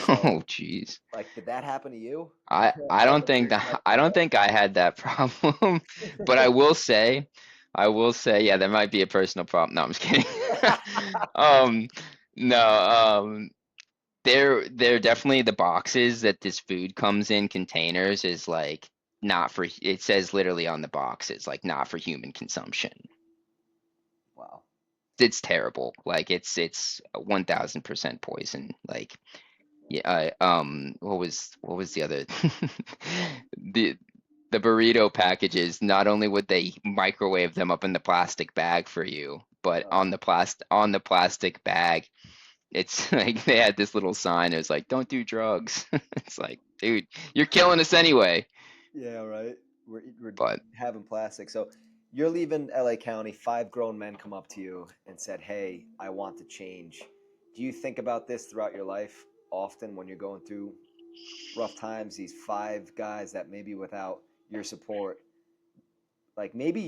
oh So, geez. like, did that happen to you? I That don't was think your that I don't nightmare. think I had that problem, but I will say, yeah, there might be a personal problem. No, I'm just kidding. Um, no, they're definitely the boxes that this food comes in containers is like not for, it says literally on the box, it's like not for human consumption. Wow. It's terrible. Like it's 1,000% poison. Like yeah, what was the other the the burrito packages, not only would they microwave them up in the plastic bag for you, but Uh, on the plastic bag, it's like they had this little sign. It was like, "Don't do drugs." It's like, dude, you're killing us anyway. yeah, right. We're But having plastic. So you're leaving LA County. Five grown men come up to you and said, "Hey, I want to change." Do you think about this throughout your life often when you're going through rough times? These five guys that maybe without your support, like maybe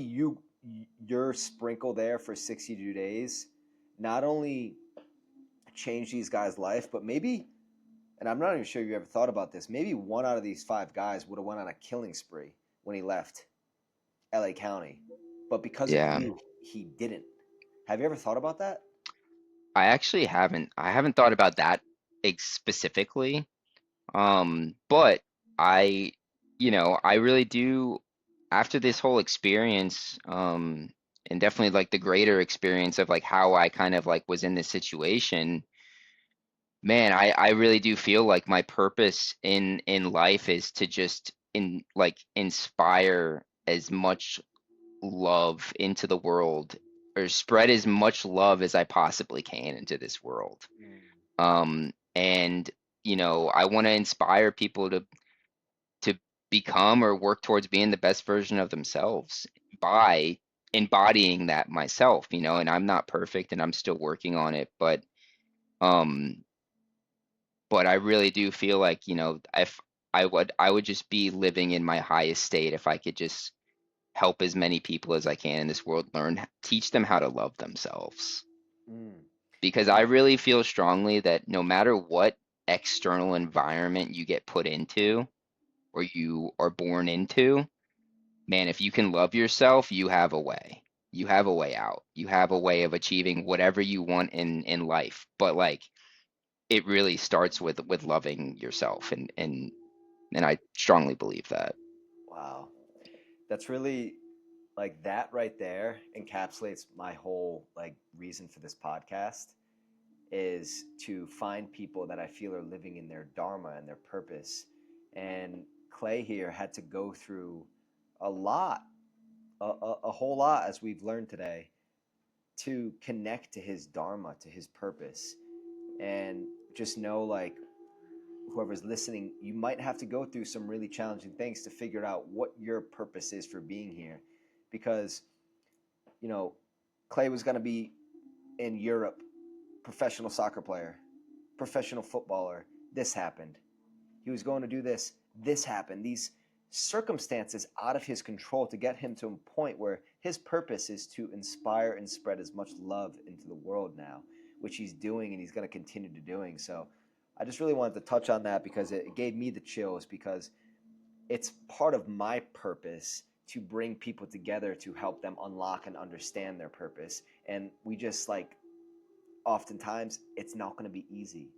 your sprinkle there for 62 days, not only changed these guys' life, but maybe, and I'm not even sure you ever thought about this, maybe one out of these five guys would have went on a killing spree when he left LA County. But because of yeah, you, he didn't. Have you ever thought about that? I actually haven't. I haven't thought about that specifically. But I, I really do, after this whole experience, and definitely like the greater experience of like how I kind of like was in this situation, man, I really do feel like my purpose in life is to just inspire as much love into the world, or spread as much love as I possibly can into this world. Mm. And I want to inspire people to become or work towards being the best version of themselves by embodying that myself, and I'm not perfect and I'm still working on it, um but I really do feel like, if I would just be living in my highest state if I could just help as many people as I can in this world teach them how to love themselves. Mm. Because I And really feel strongly that no matter what external environment you get put into or you are born into, man, if you can love yourself, you have a way. You have a way out. You have a way of achieving whatever you want in life. But like it really starts with loving yourself and I strongly believe that. wow, that's really like that right there encapsulates my whole like reason for this podcast is to find people that I feel are living in their dharma and their purpose. And Clay here had to go through a lot, a whole lot, as we've learned today, to connect to his dharma, to his purpose. And just know, like, whoever's listening, you might have to go through some really challenging things to figure out what your purpose is for being here. Because, you know, Clay was going to be in Europe, professional soccer player, professional footballer. This happened. He was going to do this. This happened. These circumstances out of his control to get him to a point where his purpose is to inspire and spread as much love into the world now, which he's doing and he's going to continue to doing. So I just really wanted to touch on that because it gave me the chills because it's part of my purpose to bring people together to help them unlock and understand their purpose. And we just like oftentimes it's not going to be easy.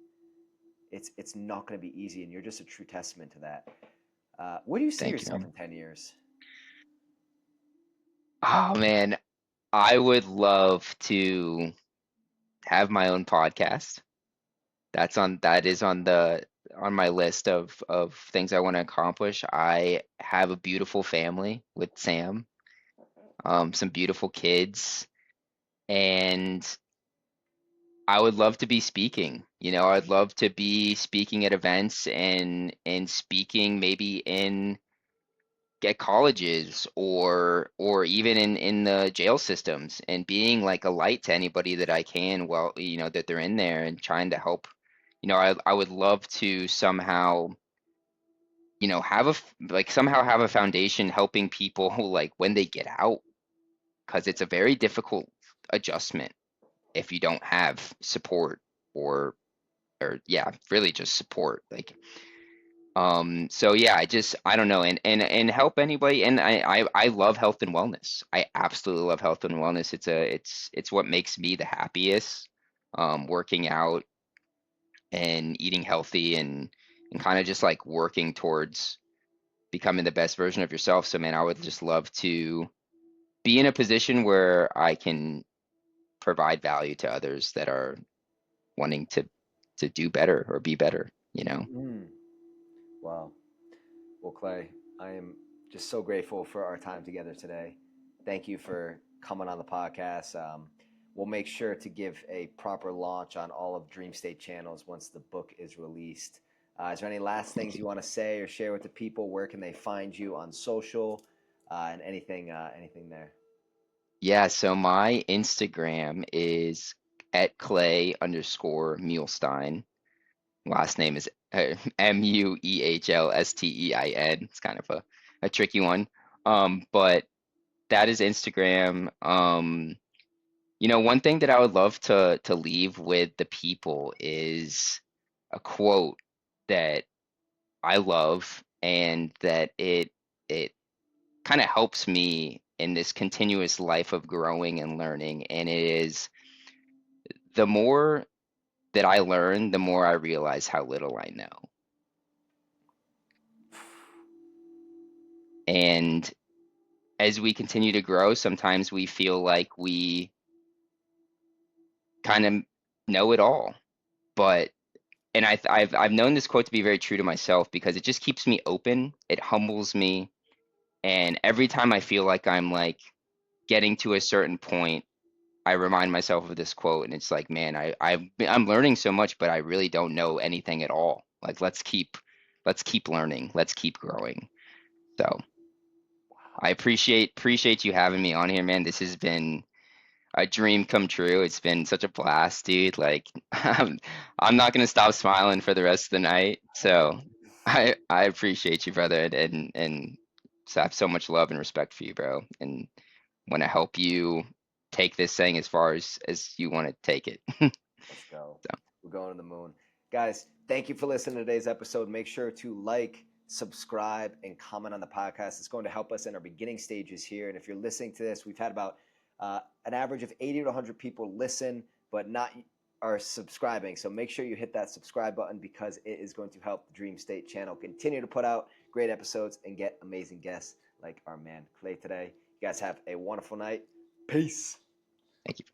It's not going to be easy, and you're just a true testament to that. Where do you see Thank yourself you. in 10 years? Oh man, I would love to have my own podcast. That is on my list of things I want to accomplish. I have a beautiful family with Sam, some beautiful kids, and I would love to be speaking. You know, I'd love to be speaking at events and speaking maybe in at colleges or even in the jail systems and being like a light to anybody that I can while you know that they're in there and trying to help. You know, I would love to somehow you know like somehow have a foundation helping people who like when they get out because it's a very difficult adjustment if you don't have support or or yeah really just support like so yeah I don't know and help anybody and I love health and wellness. I absolutely love health and wellness. It's what makes me the happiest, working out and eating healthy and kind of just like working towards becoming the best version of yourself. So man, I would just love to be in a position where I can provide value to others that are wanting to do better or be better, you know. Mm, wow. Well, Clay, I am just so grateful for our time together today. Thank you for coming on the podcast. We'll make sure to give a proper launch on all of DreamState channels once the book is released. Is there any last Thank things you. you want to say or share with the people? Where can they find you on social and anything there? Yeah, so my Instagram is at Clay underscore Muhlstein. Last name is Muehlstein. It's kind of a tricky one. But that is Instagram. You know, one thing that I would love to leave with the people is a quote that I love and that it kind of helps me in this continuous life of growing and learning. And it is the more that I learn, the more I realize how little I know. And as we continue to grow, sometimes we feel like we kind of know it all. But and I've known this quote to be very true to myself because it just keeps me open. It humbles me, and every time I feel like I'm like getting to a certain point, I remind myself of this quote, and it's like, man, I'm learning so much, but I really don't know anything at all. Like, let's keep learning, let's keep growing. So I Wow. appreciate you having me on here, man. This has been a dream come true. It's been such a blast, dude. Like, I'm not gonna stop smiling for the rest of the night. So I appreciate you, brother, and So I have so much love and respect for you, bro, and want to help you take this thing as far as you want to take it. Let's go. So We're going to the moon. Guys, thank you for listening to today's episode. Make sure to like, subscribe, and comment on the podcast. It's going to help us in our beginning stages here. And if you're listening to this, we've had about an average of 80 to 100 people listen, but not are subscribing. So make sure you hit that subscribe button because it is going to help the Dream State channel continue to put out great episodes and get amazing guests like our man Clay today. You guys have a wonderful night. Peace. thank you.